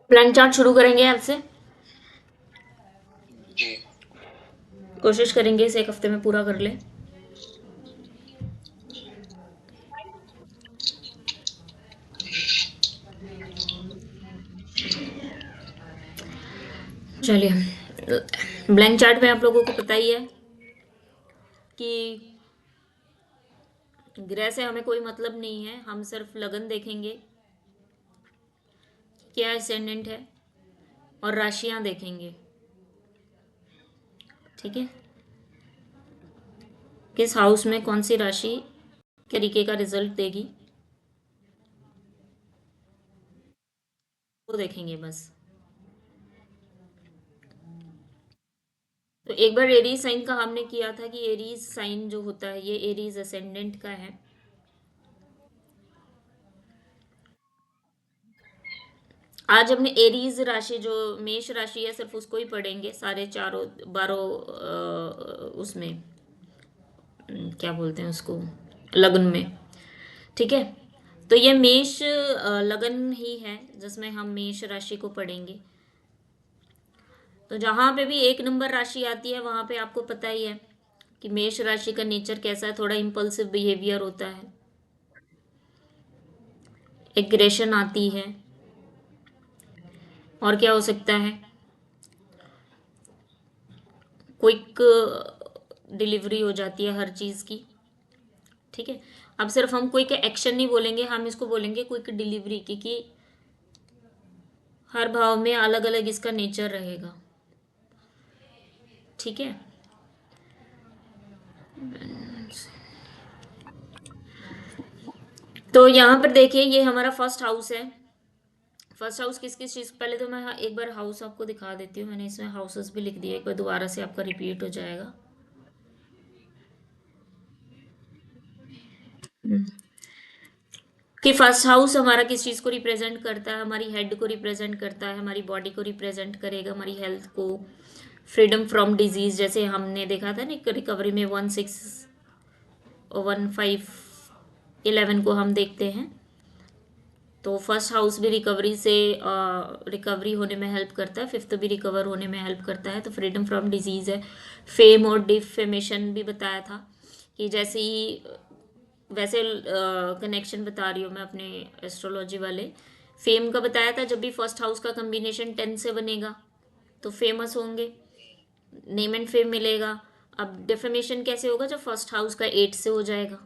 Plan chart शुरू करेंगे आपसे। जी। कोशिश करेंगे इसे एक हफ्ते में पूरा कर ले। चलिए, ब्लैंक चार्ट में आप लोगों को पता ही है कि ग्रह से हमें कोई मतलब नहीं है, हम सिर्फ लगन देखेंगे, क्या असेंडेंट है, और राशियां देखेंगे। ठीक है, किस हाउस में कौन सी राशि तरीके का रिजल्ट देगी वो देखेंगे बस। तो एक बार एरीज साइन का हमने किया था कि एरीज साइन जो होता है ये एरीज असेंडेंट का है। आज हमने एरीज राशि जो मेष राशि है सिर्फ उसको ही पढ़ेंगे, सारे चारों 12 उसमें क्या बोलते हैं उसको, लगन में। ठीक है, तो ये मेष लगन ही है जिसमें हम मेष राशि को पढ़ेंगे। तो जहां पे भी एक नंबर राशि आती है वहां पे आपको पता ही है कि मेष राशि का नेचर कैसा है, थोड़ा इम्पल्सिव बिहेवियर होता है, एग्रेशन आती है, और क्या हो सकता है, क्विक डिलीवरी हो जाती है हर चीज़ की। ठीक है, अब सिर्फ हम क्विक एक्शन नहीं बोलेंगे, हम इसको बोलेंगे क्विक डिलीवरी, क्योंकि हर भाव में अलग अलग इसका नेचर रहेगा। ठीक है, तो यहाँ पर देखिए ये हमारा फर्स्ट हाउस है। फर्स्ट हाउस किस किस चीज़, पहले तो मैं एक बार हाउस आपको दिखा देती हूँ, मैंने इसमें हाउसेस भी लिख दिए, एक बार दोबारा से आपका रिपीट हो जाएगा। कि फर्स्ट हाउस हमारा किस चीज़ को रिप्रेजेंट करता है, हमारी हेड को रिप्रेजेंट करता है, हमारी बॉडी को रिप्रेजेंट करेगा, हमारी हेल्थ को, फ्रीडम फ्रॉम डिजीज, जैसे हमने देखा था ना रिकवरी में 161511 को हम देखते हैं। तो फर्स्ट हाउस भी रिकवरी से रिकवरी होने में हेल्प करता है, फिफ्थ भी रिकवर होने में हेल्प करता है। तो फ्रीडम फ्रॉम डिजीज है, फेम और डिफेमेशन भी बताया था कि जैसे ही वैसे कनेक्शन बता रही हूँ मैं अपने एस्ट्रोलॉजी वाले। फेम का बताया था, जब भी फर्स्ट हाउस का कम्बिनेशन 10 से बनेगा तो फेमस होंगे, नेम एंड फेम मिलेगा। अब डेफेमेशन कैसे होगा, जब फर्स्ट हाउस का 8 से हो जाएगा।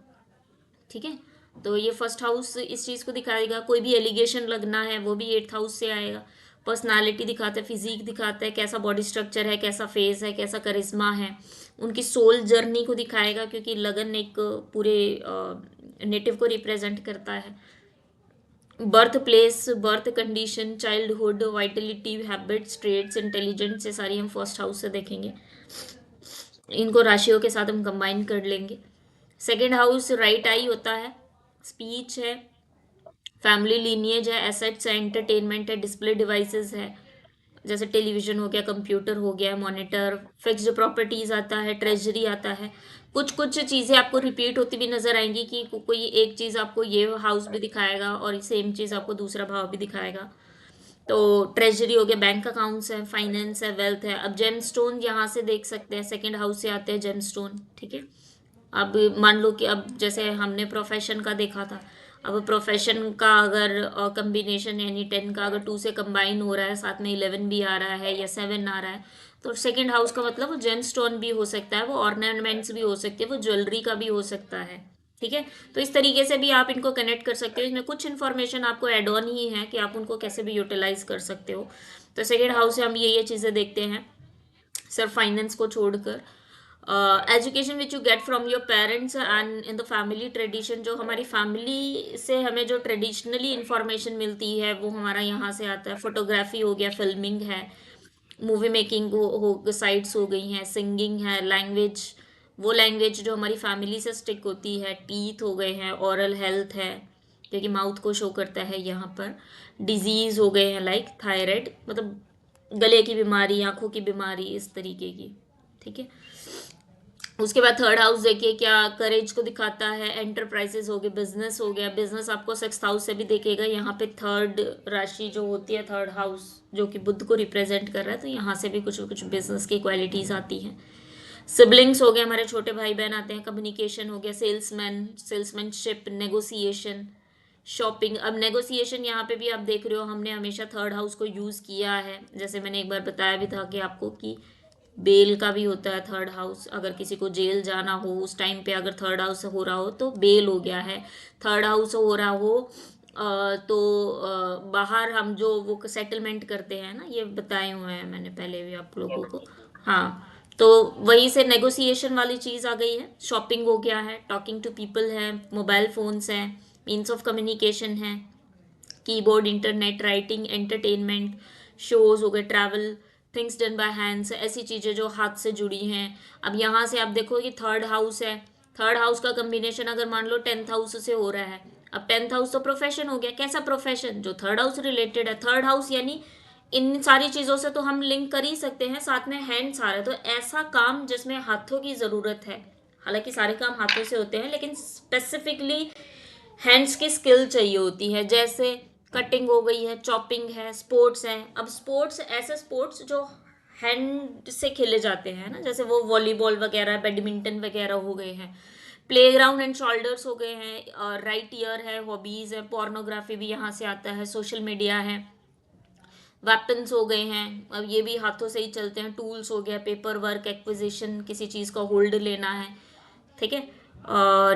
ठीक है, तो ये फर्स्ट हाउस इस चीज़ को दिखाएगा, कोई भी एलिगेशन लगना है वो भी 8th हाउस से आएगा। पर्सनालिटी दिखाता है, फिजिक दिखाता है, कैसा बॉडी स्ट्रक्चर है, कैसा फेस है, कैसा करिश्मा है, उनकी सोल जर्नी को दिखाएगा, क्योंकि लगन एक पूरे नेटिव को रिप्रेजेंट करता है। Birth place, birth condition, childhood, vitality, habits, traits, intelligence, ये सारी हम फर्स्ट हाउस से देखेंगे। इनको राशियों के साथ हम कंबाइन कर लेंगे। सेकेंड हाउस राइट आई होता है, स्पीच है, फैमिली लीनिएज है, एसेट्स है, एंटरटेनमेंट है, डिस्प्ले डिवाइसेस है, जैसे टेलीविजन हो गया, कंप्यूटर हो गया, मॉनिटर, फिक्स्ड प्रॉपर्टीज आता है, ट्रेजरी आता है। कुछ कुछ चीज़ें आपको रिपीट होती भी नजर आएंगी कि कोई एक चीज़ आपको ये हाउस भी दिखाएगा और सेम चीज़ आपको दूसरा भाव भी दिखाएगा। तो ट्रेजरी हो गया, बैंक अकाउंट्स है, फाइनेंस है, वेल्थ है। अब जेम स्टोन यहाँ से देख सकते हैं, सेकेंड हाउस से आते हैं जेम स्टोन। ठीक है, अब मान लो कि अब जैसे हमने प्रोफेशन का देखा था, अब प्रोफेशन का अगर कम्बिनेशन यानी 10 का अगर 2 से कंबाइन हो रहा है, साथ में 11 भी आ रहा है या 7 आ रहा है, तो सेकंड हाउस का मतलब वो जेम स्टोन भी हो सकता है, वो ऑर्नामेंट्स भी हो सकते हैं, वो ज्वेलरी का भी हो सकता है। ठीक है, तो इस तरीके से भी आप इनको कनेक्ट कर सकते हो, इसमें कुछ इन्फॉर्मेशन आपको एड ऑन ही है कि आप उनको कैसे भी यूटिलाइज कर सकते हो। तो सेकेंड हाउस से हम ये चीज़ें देखते हैं, सिर्फ फाइनेंस को छोड़कर। Education which you get from your parents and in the family tradition, जो हमारी फैमिली से हमें जो ट्रेडिशनली इंफॉर्मेशन मिलती है वो हमारा यहाँ से आता है। फोटोग्राफी हो गया, फिल्मिंग है, मूवी मेकिंग हो साइट्स हो गई हैं, सिंगिंग है, लैंग्वेज, वो लैंग्वेज जो हमारी फैमिली से स्टिक होती है, टीथ हो गए हैं, ओरल हेल्थ है क्योंकि माउथ को शो करता है यहाँ पर, डिजीज हो गए हैं लाइक थायराइड, मतलब गले की बीमारी, आंखों की बीमारी, इस तरीके की। ठीक है, उसके बाद थर्ड हाउस देखिए क्या करेज को दिखाता है, एंटरप्राइजेस हो गए, बिजनेस हो गया, बिजनेस आपको सिक्स्थ हाउस से भी देखेगा। यहाँ पे थर्ड राशि जो होती है, थर्ड हाउस जो कि बुध को रिप्रेजेंट कर रहा है, तो यहाँ से भी कुछ कुछ बिजनेस की क्वालिटीज आती हैं। सिबलिंग्स हो गए, हमारे छोटे भाई बहन आते हैं, कम्युनिकेशन हो गया, सेल्समैन, सेल्समैनशिप, नेगोशिएशन, शॉपिंग। अब नेगोशिएशन यहाँ पे भी आप देख रहे हो, हमने हमेशा थर्ड हाउस को यूज़ किया है। जैसे मैंने एक बार बताया भी था कि आपको कि बेल का भी होता है थर्ड हाउस, अगर किसी को जेल जाना हो उस टाइम पे अगर थर्ड हाउस हो रहा हो तो बेल हो गया है। थर्ड हाउस हो रहा हो तो बाहर हम जो वो सेटलमेंट करते हैं ना, ये बताए हुए हैं मैंने पहले भी आप लोगों को। हाँ, तो वहीं से नेगोशिएशन वाली चीज़ आ गई है। शॉपिंग हो गया है, टॉकिंग टू पीपल है, मोबाइल फ़ोन्स हैं, मीन्स ऑफ कम्युनिकेशन है, keyboard, internet, writing, entertainment, shows हो गए, travel, things done by hands, ऐसी चीज़ें जो हाथ से जुड़ी हैं। अब यहाँ से आप देखो कि थर्ड हाउस है, थर्ड हाउस का कम्बिनेशन अगर मान लो टेंथ हाउस से हो रहा है। अब टेंथ हाउस तो प्रोफेशन हो गया, कैसा प्रोफेशन, जो थर्ड हाउस रिलेटेड है। थर्ड हाउस यानी इन सारी चीज़ों से तो हम लिंक कर ही सकते हैं, साथ में हैंड्स आ रहा है, तो ऐसा काम जिसमें हाथों की ज़रूरत है। हालांकि सारे काम हाथों से होते हैं, लेकिन स्पेसिफिकली हैंड्स की स्किल चाहिए होती है। जैसे कटिंग हो गई है, चॉपिंग है, स्पोर्ट्स है। अब स्पोर्ट्स, ऐसे स्पोर्ट्स जो हैंड से खेले जाते हैं ना, जैसे वो वॉलीबॉल वगैरह, बैडमिंटन वगैरह हो गए हैं। प्लेग्राउंड एंड शोल्डर्स हो गए हैं, राइट ईयर है, हॉबीज है, पोर्नोग्राफी भी यहाँ से आता है, सोशल मीडिया है, वेपन्स हो गए हैं, अब ये भी हाथों से ही चलते हैं। टूल्स हो गया, पेपर वर्क, एक्विजिशन, किसी चीज़ का होल्ड लेना है, ठीक है।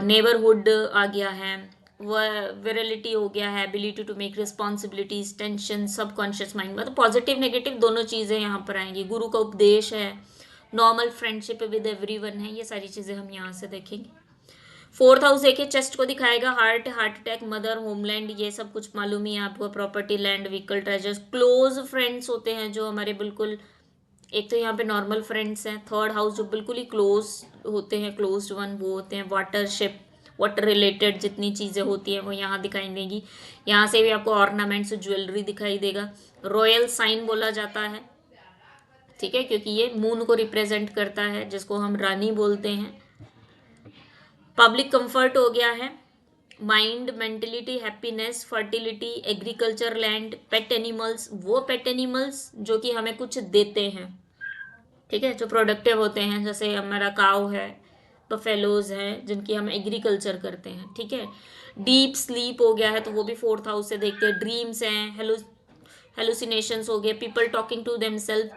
नेबरहुड आ गया है, विरलिटी हो गया है, ability to make responsibilities, tension, subconscious mind, मतलब पॉजिटिव नेगेटिव दोनों चीज़ें यहाँ पर आएंगी। गुरु का उपदेश है, नॉर्मल फ्रेंडशिप विद एवरीवन है, ये सारी चीज़ें हम यहाँ से देखेंगे। फोर्थ हाउस देखिए चेस्ट को दिखाएगा, heart, heart attack, mother, homeland, ये सब कुछ मालूम ही है आपको, property, land, vehicle, treasures. Close friends होते हैं जो हमारे बिल्कुल, एक तो यहाँ पे नॉर्मल फ्रेंड्स हैं। थर्ड हाउस जो बिल्कुल ही क्लोज होते हैं, क्लोज्ड वन, वो होते हैं वाटरशिप, वाटर रिलेटेड जितनी चीज़ें होती हैं वो यहाँ दिखाई देगी। यहाँ से भी आपको ऑर्नामेंट्स, ज्वेलरी दिखाई देगा। रॉयल साइन बोला जाता है, ठीक है, क्योंकि ये मून को रिप्रेजेंट करता है, जिसको हम रानी बोलते हैं। पब्लिक कंफर्ट हो गया है, mind, mentality, happiness, fertility, agriculture, land, pet animals, वो पेट एनिमल्स जो कि हमें कुछ देते हैं, ठीक है, जो प्रोडक्टिव होते हैं, जैसे हमारा काव है, बफेलोज हैं, जिनकी हम एग्रीकल्चर करते हैं, ठीक है। डीप स्लीप हो गया है, तो वो भी फोर्थ हाउस से देखते हैं। ड्रीम्स हैं, हेलुसिनेशंस हो गए, people talking to themselves,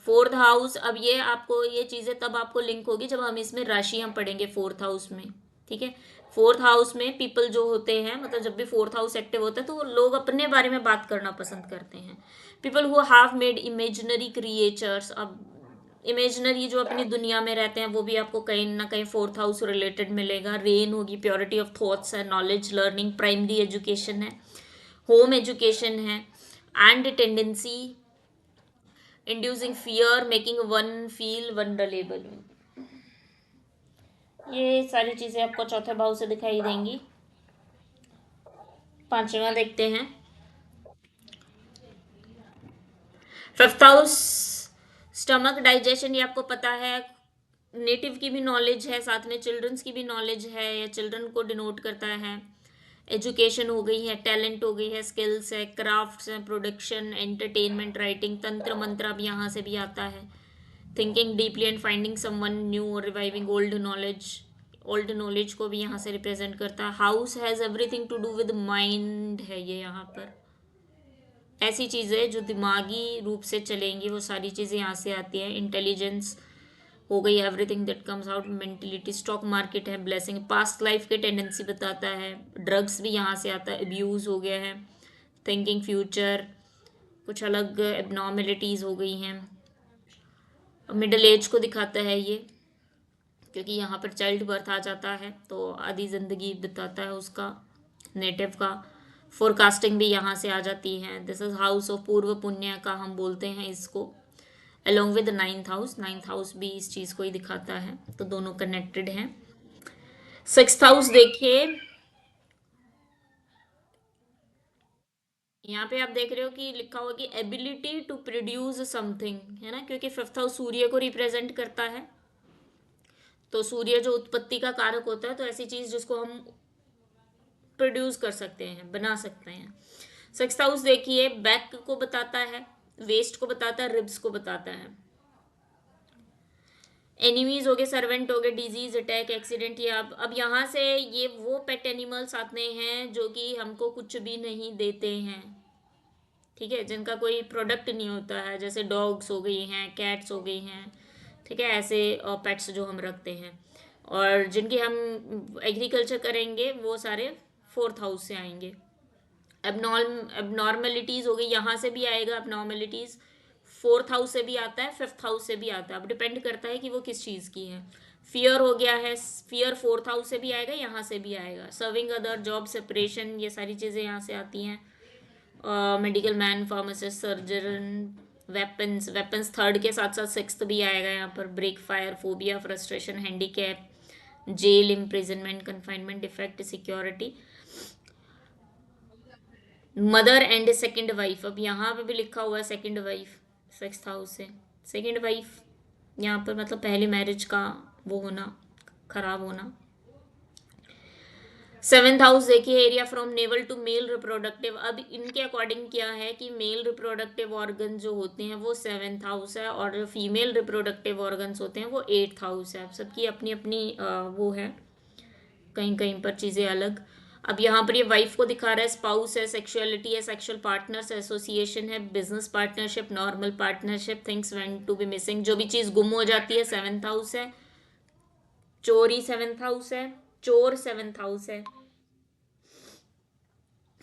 fourth house. अब ये आपको, ये चीज़ें तब आपको लिंक होगी जब हम इसमें राशियां पढ़ेंगे फोर्थ हाउस में, ठीक है। फोर्थ हाउस में पीपल जो होते हैं, मतलब जब भी फोर्थ हाउस एक्टिव होता है तो वो लोग अपने बारे में बात करना पसंद करते हैं। People who have made imaginary creatures, अब इमेजिनरी जो अपनी दुनिया में रहते हैं वो भी आपको कहीं ना कहीं फोर्थ हाउस रिलेटेड मिलेगा। रेन होगी, प्योरिटी ऑफ थॉट्स है, नॉलेज, लर्निंग, प्राइमरी एजुकेशन है, होम एजुकेशन है, and tendency, inducing fear, making one feel vulnerable. ये सारी चीज़ें आपको चौथे भाव से दिखाई देंगी। पांचवा देखते हैं, फिफ्थ हाउस, स्टमक, डाइजेशन, ये आपको पता है। नेटिव की भी नॉलेज है, साथ में चिल्ड्रंस की भी नॉलेज है, या चिल्ड्रन को डिनोट करता है। एजुकेशन हो गई है, टैलेंट हो गई है, स्किल्स है, क्राफ्ट्स है, प्रोडक्शन, एंटरटेनमेंट, राइटिंग, तंत्र मंत्र अब यहाँ से भी आता है। Thinking deeply and finding someone new, reviving old knowledge, old knowledge को भी यहाँ से रिप्रेजेंट करता है। House has everything to do with mind है ये यहाँ पर, ऐसी चीज़ें जो दिमागी रूप से चलेंगी वो सारी चीज़ें यहाँ से आती हैं। इंटेलिजेंस हो गई, everything that comes out, mentality, stock market है, ब्लेसिंग, पास्ट लाइफ के टेंडेंसी बताता है। ड्रग्स भी यहाँ से आता है, अब्यूज़ हो गया है, थिंकिंग फ्यूचर, कुछ अलग एबनॉर्मेलिटीज़ हो गई हैं। मिडिल एज को दिखाता है ये, क्योंकि यहाँ पर चाइल्ड बर्थ आ जाता है तो आधी ज़िंदगी बिताता है उसका, नेटिव का। फोरकास्टिंग भी यहाँ से आ जाती है। दिस इज हाउस ऑफ पूर्व पुण्य का हम बोलते हैं इसको, along with ninth house. Ninth house भी इस चीज़ को ही दिखाता है, तो दोनों कनेक्टेड हैं। सिक्स्थ हाउस देखिए, यहाँ पे आप देख रहे हो कि लिखा हुआ कि एबिलिटी टू प्रोड्यूस समथिंग, है ना, क्योंकि फिफ्थ हाउस सूर्य को रिप्रेजेंट करता है। तो सूर्य जो उत्पत्ति का कारक होता है, तो ऐसी चीज जिसको हम प्रोड्यूस कर सकते हैं, बना सकते हैं। सिक्स्थ हाउस देखिए बैक को बताता है, वेस्ट को बताता है, रिब्स को बताता है। एनिमीज हो गए, सर्वेंट हो गए, डिजीज, अटैक, एक्सीडेंट। ये अब यहाँ से ये वो पेट एनिमल्स आते हैं जो कि हमको कुछ भी नहीं देते हैं, ठीक है, जिनका कोई प्रोडक्ट नहीं होता है, जैसे डॉग्स हो गई हैं, कैट्स हो गई हैं, ठीक है, ऐसे पेट्स जो हम रखते हैं और जिनकी हम एग्रीकल्चर करेंगे, वो सारे फोर्थ हाउस से आएंगे। एबनॉर्मेलिटीज़ हो गई, यहाँ से भी आएगा एबनॉर्मेलिटीज़, फोर्थ हाउस से भी आता है, फिफ्थ हाउस से भी आता है। अब डिपेंड करता है कि वो किस चीज़ की है। फियर हो गया है, फियर फोर्थ हाउस से भी आएगा, यहाँ से भी आएगा। सर्विंग अदर, जॉब, सेपरेशन, ये सारी चीज़ें यहाँ से आती हैं। Medical man, pharmacist, surgeon, weapons, weapons third के साथ साथ सिक्स्थ भी आएगा यहाँ पर। Break, fire, phobia, frustration, handicap, jail, imprisonment, confinement, defect, security, mother and second wife. अब यहाँ पे भी लिखा हुआ है सेकंड वाइफ, सिक्स्थ हाउस से सेकंड वाइफ, यहाँ पर मतलब पहली मैरिज का वो होना, खराब होना। सेवेंथ हाउस देखिए, area from navel to male reproductive. अब इनके अकॉर्डिंग क्या है कि मेल रिप्रोडक्टिव ऑर्गन जो होते हैं वो सेवेंथ हाउस है, और फीमेल रिप्रोडक्टिव ऑर्गन्स होते हैं वो एट्थ हाउस है। अब सबकी अपनी अपनी वो है, कहीं कहीं पर चीज़ें अलग। अब यहाँ पर ये वाइफ को दिखा रहा है, स्पाउस है, सेक्सुअलिटी है, सेक्सुअल पार्टनर्स, एसोसिएशन है, business partnership, normal partnership, things went to be missing, जो भी चीज़ गुम हो जाती है, सेवेंथ हाउस है। चोरी सेवेंथ हाउस है, चोर सेवेंथ हाउस है।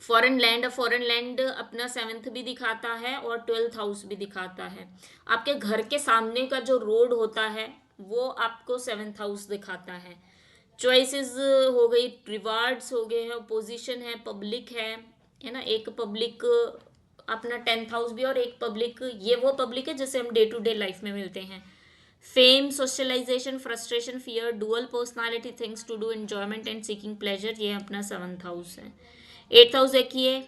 फॉरेन लैंड, फॉरेन लैंड अपना सेवेंथ भी दिखाता है और ट्वेल्थ हाउस भी दिखाता है। आपके घर के सामने का जो रोड होता है वो आपको सेवेंथ हाउस दिखाता है। चॉइसेस हो गई, रिवार्ड्स हो गए हैं, पोजीशन है, पब्लिक है ना, एक पब्लिक अपना टेंथ हाउस भी, और एक पब्लिक, ये वो पब्लिक है जिससे हम डे टू डे लाइफ में मिलते हैं। Fame, socialisation, frustration, fear, dual personality, things to do, enjoyment and seeking pleasure, ये अपना सेवंथ हाउस है। एट्थ हाउस देखिए,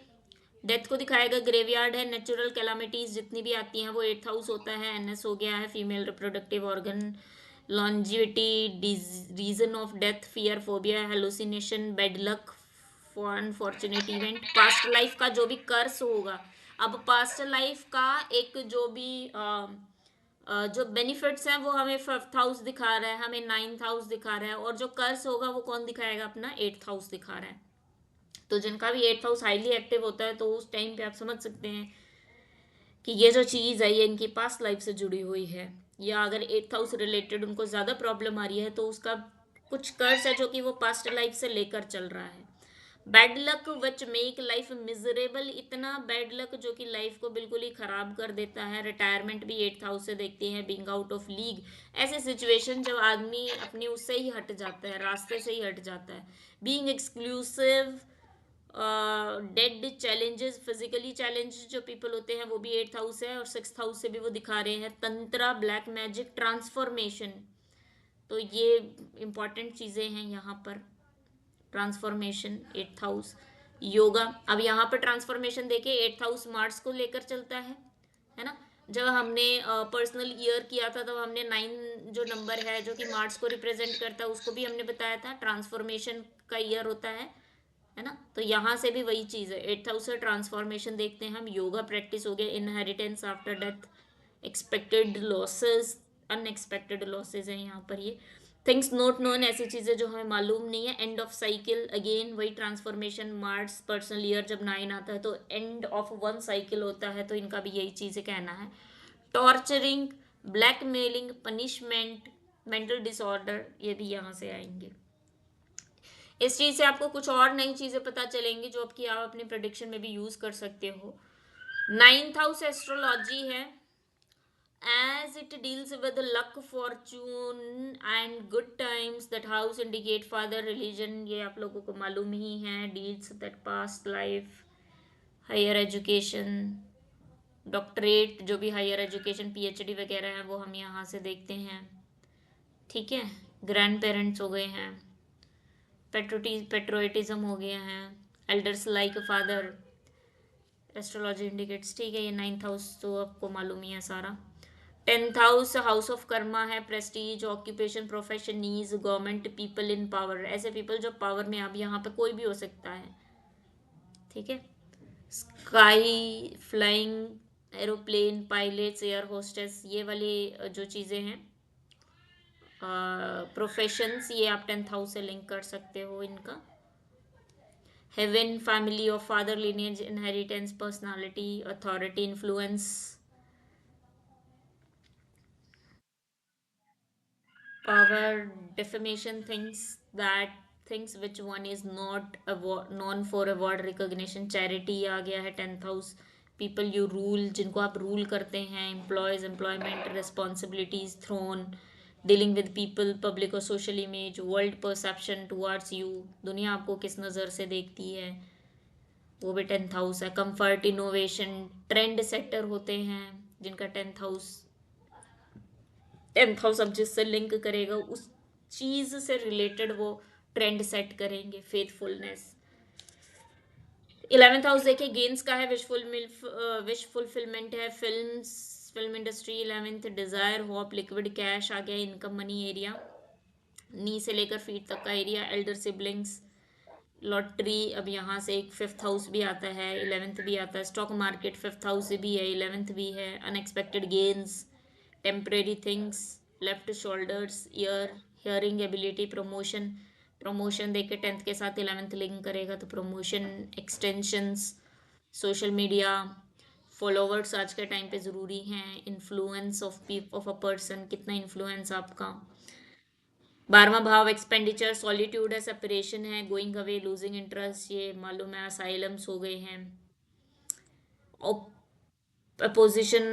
डेथ को दिखाएगा, ग्रेवयार्ड है, नेचुरल कैलामिटीज जितनी भी आती हैं वो एट्थ हाउस होता है। एनएस हो गया है, female reproductive organ, longevity, reason of death, fear, phobia, hallucination, bad luck, unfortunate event, past life का जो भी कर्स होगा। अब पास्ट लाइफ का एक जो भी जो बेनिफिट्स हैं वो हमें फिफ्थ हाउस दिखा रहा है, हमें नाइन्थ हाउस दिखा रहा है, और जो कर्स होगा वो कौन दिखाएगा, अपना एट्थ हाउस दिखा रहा है। तो जिनका भी एट्थ हाउस हाईली एक्टिव होता है, तो उस टाइम पे आप समझ सकते हैं कि ये जो चीज़ है ये इनकी पास्ट लाइफ से जुड़ी हुई है, या अगर एट्थ हाउस रिलेटेड उनको ज़्यादा प्रॉब्लम आ रही है तो उसका कुछ कर्ज है जो कि वो पास्ट लाइफ से लेकर चल रहा है। Bad luck which make life miserable, इतना बैड लक जो कि लाइफ को बिल्कुल ही खराब कर देता है। रिटायरमेंट भी एट्थ हाउस से देखते हैं। बीइंग आउट ऑफ लीग, ऐसे सिचुएशन जब आदमी अपने उससे ही हट जाता है, रास्ते से ही हट जाता है। Being exclusive, dead, challenges, physically challenges जो पीपल होते हैं वो भी एट्थ हाउस है, और सिक्स्थ हाउस से भी वो दिखा रहे हैं। तंत्रा, ब्लैक मैजिक, ट्रांसफॉर्मेशन, तो ये इंपॉर्टेंट चीज़ें हैं यहाँ पर। Transformation eighth house, yoga. अब यहाँ पर ट्रांसफॉर्मेशन देखे, एट्थ हाउस मार्स को लेकर चलता है ना। जब हमने पर्सनल ईयर किया था तब हमने 9 जो नंबर है जो कि मार्स को रिप्रेजेंट करता है उसको भी हमने बताया था, ट्रांसफॉर्मेशन का ईयर होता है ना। तो यहाँ से भी वही चीज़ है, एट्थ हाउस से ट्रांसफॉर्मेशन देखते हैं हम। योगा प्रैक्टिस हो गया, inheritance after death, expected losses, unexpected losses हैं यहाँ पर ये। थिंग्स नॉट नोन, ऐसी चीज़ें जो हमें मालूम नहीं है। एंड ऑफ साइकिल, अगेन वही ट्रांसफॉर्मेशन, मार्स पर्सनल ईयर जब 9 आता है तो एंड ऑफ वन साइकिल होता है, तो इनका भी यही चीज़ें कहना है। Torturing, blackmailing, punishment, mental disorder, ये भी यहाँ से आएंगे। इस चीज़ से आपको कुछ और नई चीज़ें पता चलेंगी जो आपकी आप अपनी प्रेडिक्शन में भी यूज़ कर सकते हो। नाइन्थ हाउस एस्ट्रोलॉजी है, as it deals with luck, fortune and good times. That house indicate father, religion, ये आप लोगों को मालूम ही है। deals that past life, higher education, doctorate, जो भी हायर एजुकेशन, पीएचडी वगैरह है वो हम यहाँ से देखते हैं, ठीक है। ग्रैंड पेरेंट्स हो गए हैं, पेट्रोइटिज्म हो गया है, elders like father, astrology indicates, ठीक है। ये नाइन्थ हाउस तो आपको मालूम ही है सारा। 10th house house of Karma है, Prestige, occupation, profession, knees, government, people in power, ऐसे पीपल जो पावर में, अब यहाँ पे कोई भी हो सकता है, ठीक है। Sky flying, aeroplane, pilots, air hostess, ये वाली जो चीज़ें हैं प्रोफेशंस, ये आप 10th हाउस से लिंक कर सकते हो इनका। Heaven, family of father lineage, inheritance, personality, authority, influence, power, defamation, things which one is not known for award recognition, charity आ गया है 10th house. People you rule, जिनको आप रूल करते हैं, employees, employment, responsibilities, throne, dealing with people, public और social image, world perception towards you, दुनिया आपको किस नज़र से देखती है, वो भी 10th हाउस है। कंफर्ट, इनोवेशन, ट्रेंड सेटर होते हैं जिनका 10th हाउस अब जिससे लिंक करेगा उस चीज से रिलेटेड वो ट्रेंड सेट करेंगे। फेथफुलनेस। 11th हाउस देखिए गेन्स का है, विश फुलफिलमेंट है, film industry. 11th desire, hope, liquid cash आ गया, इनकम मनी एरिया, नी से लेकर फीट तक का एरिया, एल्डर सिबलिंग्स, लॉटरी, अब यहाँ से एक 5th हाउस भी आता है, 11th भी आता है, स्टॉक मार्केट 5th हाउस भी है, 11th भी है, unexpected gains, temporary things, left shoulders, year, hearing ability, promotion, promotion देख के 10th के साथ 11th लिंक करेगा तो promotion, extensions, social media, followers आज के टाइम पे ज़रूरी हैं, इन्फ्लुएंस ऑफ अ पर्सन, कितना इन्फ्लुएंस आपका। 12वां भाव एक्सपेंडिचर, सॉलिट्यूड है, सेपरेशन है, गोइंग अवे, लूजिंग इंटरेस्ट, ये मालूम है, असाइलम्स हो गए हैं, अपोजिशन,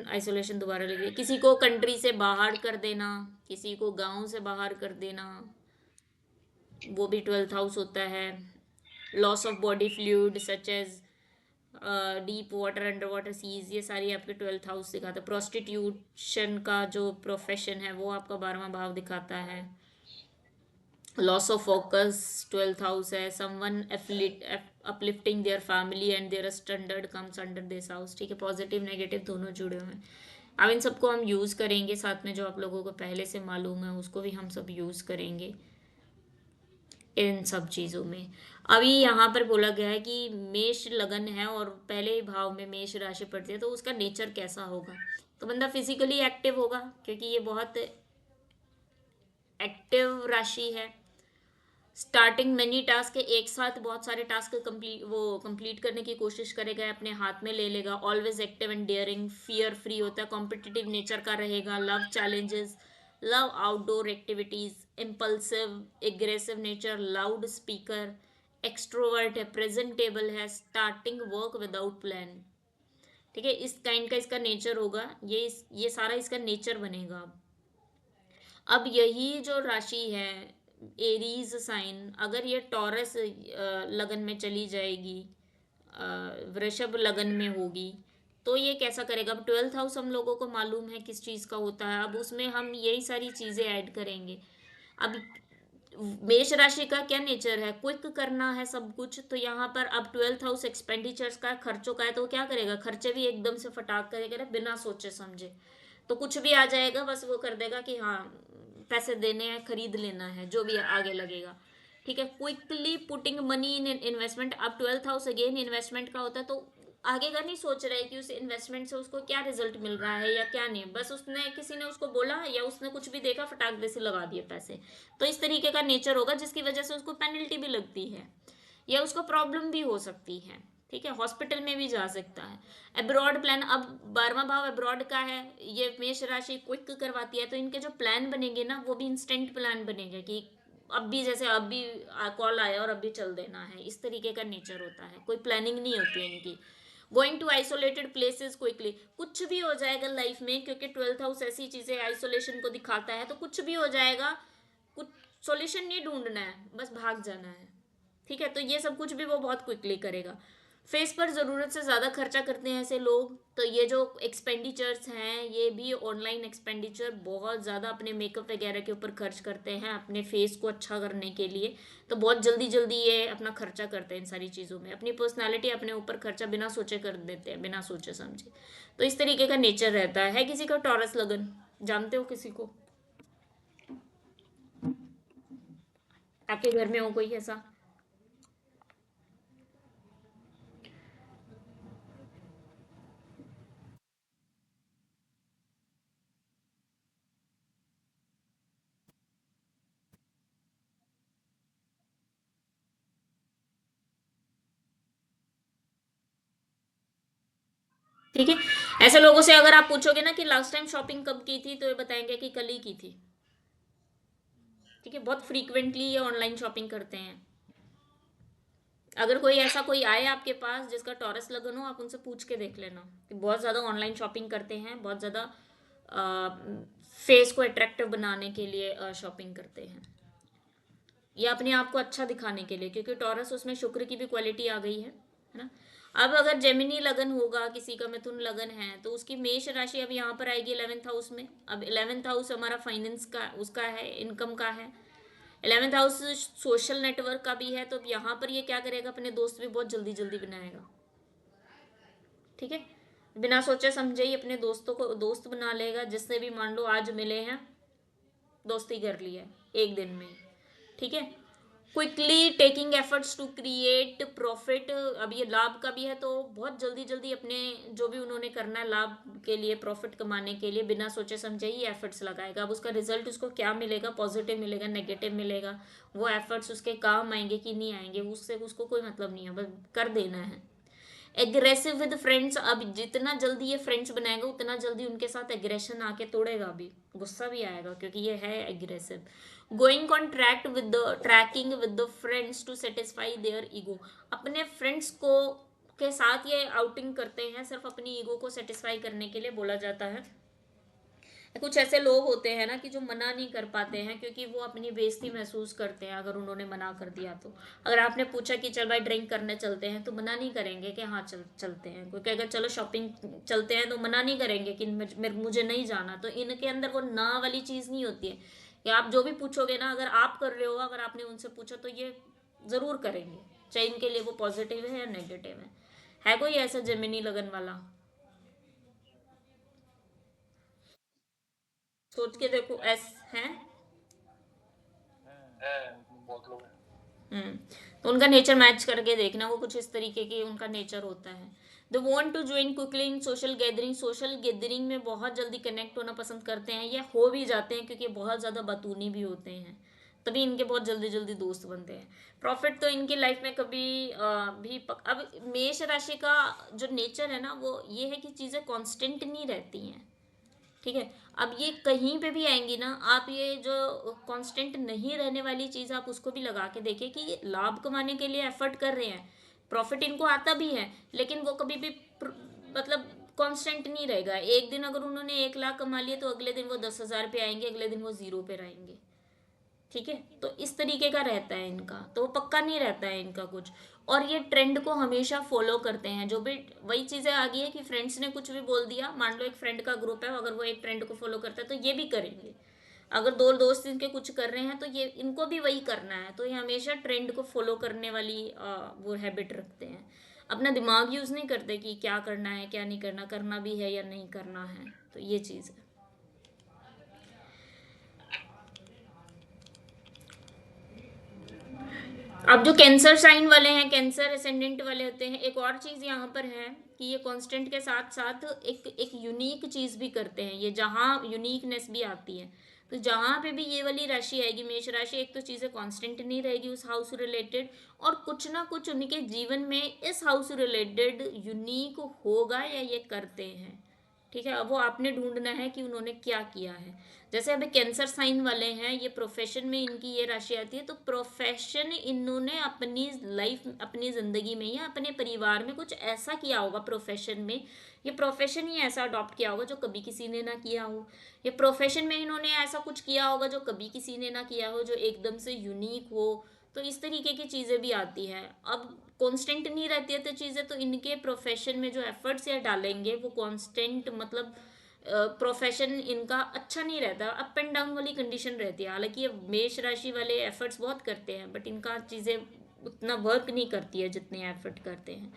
आइसोलेशन, दोबारा लगे, किसी को कंट्री से बाहर कर देना, किसी को गांव से बाहर कर देना, वो भी 12th हाउस होता है। Loss of body fluid such as deep water, under water seas, ये सारी आपके 12th हाउस दिखाता है। प्रोस्टिट्यूशन का जो प्रोफेशन है वो आपका 12वां भाव दिखाता है। Loss of focus 12th house है। Someone uplifting their family and their standard comes under this house, ठीक है। पॉजिटिव नेगेटिव दोनों जुड़े हुए हैं। अब इन सबको हम यूज़ करेंगे, साथ में जो आप लोगों को पहले से मालूम है उसको भी हम सब यूज़ करेंगे इन सब चीज़ों में। अभी यहाँ पर बोला गया है कि मेष लगन है और पहले ही भाव में मेष राशि पड़ती है, तो उसका नेचर कैसा होगा, तो बंदा फिजिकली एक्टिव होगा क्योंकि ये बहुत एक्टिव राशि है। स्टार्टिंग मेनी टास्क है, एक साथ बहुत सारे टास्क कंप्लीट करने की कोशिश करेगा, अपने हाथ में ले लेगा। Always active and daring, fear free होता है, कॉम्पिटिटिव नेचर का रहेगा, love challenges, love outdoor activities, impulsive, aggressive nature, loud speaker, extrovert है, प्रेजेंटेबल है, स्टार्टिंग वर्क विदाउट प्लान, ठीक है। इस काइंड का इसका नेचर होगा, ये सारा इसका नेचर बनेगा। अब यही जो राशि है एरीज साइन, अगर ये टॉरस लगन में चली जाएगी, वृषभ लगन में होगी, तो ये कैसा करेगा। अब 12th हाउस हम लोगों को मालूम है किस चीज़ का होता है, अब उसमें हम यही सारी चीज़ें ऐड करेंगे। अब मेष राशि का क्या नेचर है, क्विक करना है सब कुछ, तो यहाँ पर अब 12th हाउस एक्सपेंडिचर्स का, खर्चों का है, तो क्या करेगा, खर्चे भी एकदम से फटाक करेगा बिना सोचे समझे, तो कुछ भी आ जाएगा बस वो कर देगा कि हाँ पैसे देने हैं, खरीद लेना है, जो भी आगे लगेगा, ठीक है। Quickly putting money in investment, अब 12th हाउस अगेन इन्वेस्टमेंट का होता है, तो आगे का नहीं सोच रहा है कि उस इन्वेस्टमेंट से उसको क्या रिजल्ट मिल रहा है या क्या नहीं, बस उसने किसी ने उसको बोला या उसने कुछ भी देखा फटाक दे से लगा दिए पैसे, तो इस तरीके का नेचर होगा जिसकी वजह से उसको पेनल्टी भी लगती है या उसको प्रॉब्लम भी हो सकती है, ठीक है। हॉस्पिटल में भी जा सकता है। अब्रॉड प्लान, अब 12वां भाव अब्रॉड का है, ये मेष राशि क्विक करवाती है, तो इनके जो प्लान बनेंगे ना वो भी इंस्टेंट प्लान बनेंगे कि अब भी, जैसे अब भी कॉल आया और अब भी चल देना है, इस तरीके का नेचर होता है, कोई प्लानिंग नहीं होती है इनकी। Going to isolated places quickly, कुछ भी हो जाएगा लाइफ में, क्योंकि 12th हाउस ऐसी चीज़ें आइसोलेशन को दिखाता है, तो कुछ भी हो जाएगा, कुछ सॉल्यूशन नहीं ढूंढना है, बस भाग जाना है, ठीक है। तो ये सब कुछ भी वो बहुत क्विकली करेगा। फेस पर ज़रूरत से ज़्यादा खर्चा करते हैं ऐसे लोग, तो ये जो एक्सपेंडिचर्स हैं ये भी ऑनलाइन एक्सपेंडिचर बहुत ज़्यादा अपने मेकअप वगैरह के ऊपर खर्च करते हैं अपने फेस को अच्छा करने के लिए। तो बहुत जल्दी जल्दी ये अपना खर्चा करते हैं इन सारी चीज़ों में, अपनी पर्सनालिटी अपने ऊपर खर्चा बिना सोचे कर देते हैं, बिना सोचे समझे। तो इस तरीके का नेचर रहता है किसी का टॉरस लगन, जानते हो किसी को आपके घर में हो कोई ऐसा? ठीक है, ऐसे लोगों से अगर आप पूछोगे ना कि लास्ट टाइम शॉपिंग कब की थी, तो ये बताएंगे कि कल ही की थी। ठीक है, बहुत फ्रीक्वेंटली ये ऑनलाइन शॉपिंग करते हैं। अगर कोई ऐसा कोई आए आपके पास जिसका टॉरस लगन हो, आप उनसे पूछ के देख लेना कि बहुत ज़्यादा ऑनलाइन शॉपिंग करते हैं, बहुत ज़्यादा फेस को अट्रैक्टिव बनाने के लिए शॉपिंग करते हैं, या अपने आप को अच्छा दिखाने के लिए, क्योंकि टॉरस उसमें शुक्र की भी क्वालिटी आ गई है ना। अब अगर जेमिनी लगन होगा, किसी का मिथुन लगन है, तो उसकी मेष राशि अब यहाँ पर आएगी 11th हाउस में। अब 11th हाउस हमारा फाइनेंस का उसका है, इनकम का है। 11th हाउस सोशल नेटवर्क का भी है, तो अब यहाँ पर ये क्या करेगा, अपने दोस्त भी बहुत जल्दी जल्दी बनाएगा। ठीक है, बिना सोचे समझे ही अपने दोस्तों को दोस्त बना लेगा, जिससे भी मान लो आज मिले हैं, दोस्ती कर ली है एक दिन में। ठीक है, quickly taking efforts to create profit. अब ये लाभ का भी है, तो बहुत जल्दी जल्दी अपने जो भी उन्होंने करना है लाभ के लिए, प्रॉफिट कमाने के लिए, बिना सोचे समझे ही एफर्ट्स लगाएगा। अब उसका रिजल्ट उसको क्या मिलेगा, पॉजिटिव मिलेगा नेगेटिव मिलेगा, वो एफर्ट्स उसके काम आएंगे कि नहीं आएंगे, उससे उसको कोई मतलब नहीं है, बस कर देना है। एग्रेसिव विद फ्रेंड्स, अब जितना जल्दी ये फ्रेंड्स बनाएगा उतना जल्दी उनके साथ एग्रेशन आके तोड़ेगा भी, गुस्सा भी आएगा, क्योंकि ये है aggressive. Going contract with the tracking with the friends to satisfy their ego, अपने फ्रेंड्स को के साथ ये आउटिंग करते हैं सिर्फ अपनी ईगो को सेटिस्फाई करने के लिए, बोला जाता है। कुछ ऐसे लोग होते हैं ना कि जो मना नहीं कर पाते हैं, क्योंकि वो अपनी बेइज्जती महसूस करते हैं अगर उन्होंने मना कर दिया तो। अगर आपने पूछा कि चल भाई ड्रिंक करने चलते हैं, तो मना नहीं करेंगे कि हाँ चलते हैं। कोई कहेगा चलो शॉपिंग चलते हैं, तो मना नहीं करेंगे कि मुझे नहीं जाना। तो इनके अंदर वो ना वाली चीज़ नहीं होती है कि आप जो भी पूछोगे ना, अगर आप कर रहे हो, अगर आपने उनसे पूछा तो ये ज़रूर करेंगे, चाहे इनके लिए वो पॉजिटिव है या नेगेटिव है कोई ऐसा जेमिनी लगन वाला? सोच के देखो, एस है। हम्म, तो उनका नेचर मैच करके देखना, वो कुछ इस तरीके के उनका नेचर होता है। They want to join quickly in social gathering में बहुत जल्दी कनेक्ट होना पसंद करते हैं, या हो भी जाते हैं, क्योंकि बहुत ज़्यादा बतूनी भी होते हैं, तभी इनके बहुत जल्दी जल्दी दोस्त बनते हैं। प्रॉफिट तो इनकी लाइफ में कभी अब मेष राशि का जो नेचर है ना, वो ये है कि चीज़ें कांस्टेंट नहीं रहती हैं। ठीक है, अब ये कहीं पे भी आएंगी ना, आप ये जो कांस्टेंट नहीं रहने वाली चीज़ आप उसको भी लगा के देखिए कि ये लाभ कमाने के लिए एफर्ट कर रहे हैं, प्रॉफिट इनको आता भी है, लेकिन वो कभी भी मतलब कांस्टेंट नहीं रहेगा। एक दिन अगर उन्होंने 1 लाख कमा लिया, तो अगले दिन वो 10,000 पे आएंगे, अगले दिन वो जीरो पे रहेंगे। ठीक है, तो इस तरीके का रहता है इनका, तो वो पक्का नहीं रहता है इनका कुछ। और ये ट्रेंड को हमेशा फॉलो करते हैं, जो भी वही चीज़ें आ गई है कि फ्रेंड्स ने कुछ भी बोल दिया, मान लो एक फ्रेंड का ग्रुप है, अगर वो एक ट्रेंड को फॉलो करता है तो ये भी करेंगे। अगर दो दोस्त इनके कुछ कर रहे हैं, तो ये इनको भी वही करना है, तो ये हमेशा ट्रेंड को फॉलो करने वाली वो हैबिट रखते हैं। अपना दिमाग यूज़ नहीं करते कि क्या करना है क्या नहीं करना, करना भी है या नहीं करना है, तो ये चीज़ है। अब जो कैंसर साइन वाले हैं, कैंसर असेंडेंट वाले होते हैं, एक और चीज़ यहाँ पर है कि ये कांस्टेंट के साथ साथ एक एक यूनिक चीज़ भी करते हैं, ये जहाँ यूनिकनेस भी आती है। तो जहाँ पे भी ये वाली राशि आएगी, मेष राशि, एक तो चीज़ें कांस्टेंट नहीं रहेगी उस हाउस रिलेटेड, और कुछ ना कुछ उनके जीवन में इस हाउस रिलेटेड यूनिक होगा या ये करते हैं। ठीक है, अब वो आपने ढूंढना है कि उन्होंने क्या किया है। जैसे अभी कैंसर साइन वाले हैं, ये प्रोफेशन में इनकी ये राशि आती है, तो प्रोफेशन इन्होंने अपनी लाइफ, अपनी ज़िंदगी में या अपने परिवार में कुछ ऐसा किया होगा प्रोफेशन में, ये प्रोफेशन ही ऐसा अडॉप्ट किया होगा जो कभी किसी ने ना किया हो। ये प्रोफेशन में इन्होंने ऐसा कुछ किया होगा जो कभी किसी ने ना किया हो, जो एकदम से यूनिक हो। तो इस तरीके की चीज़ें भी आती हैं। अब कांस्टेंट नहीं रहती है तो चीज़ें, तो इनके प्रोफेशन में जो एफर्ट्स ये डालेंगे वो कांस्टेंट, मतलब प्रोफेशन इनका अच्छा नहीं रहता, अप एंड डाउन वाली कंडीशन रहती है। हालांकि ये मेष राशि वाले एफर्ट्स बहुत करते हैं, बट इनका चीज़ें उतना वर्क नहीं करती है जितने एफर्ट करते हैं।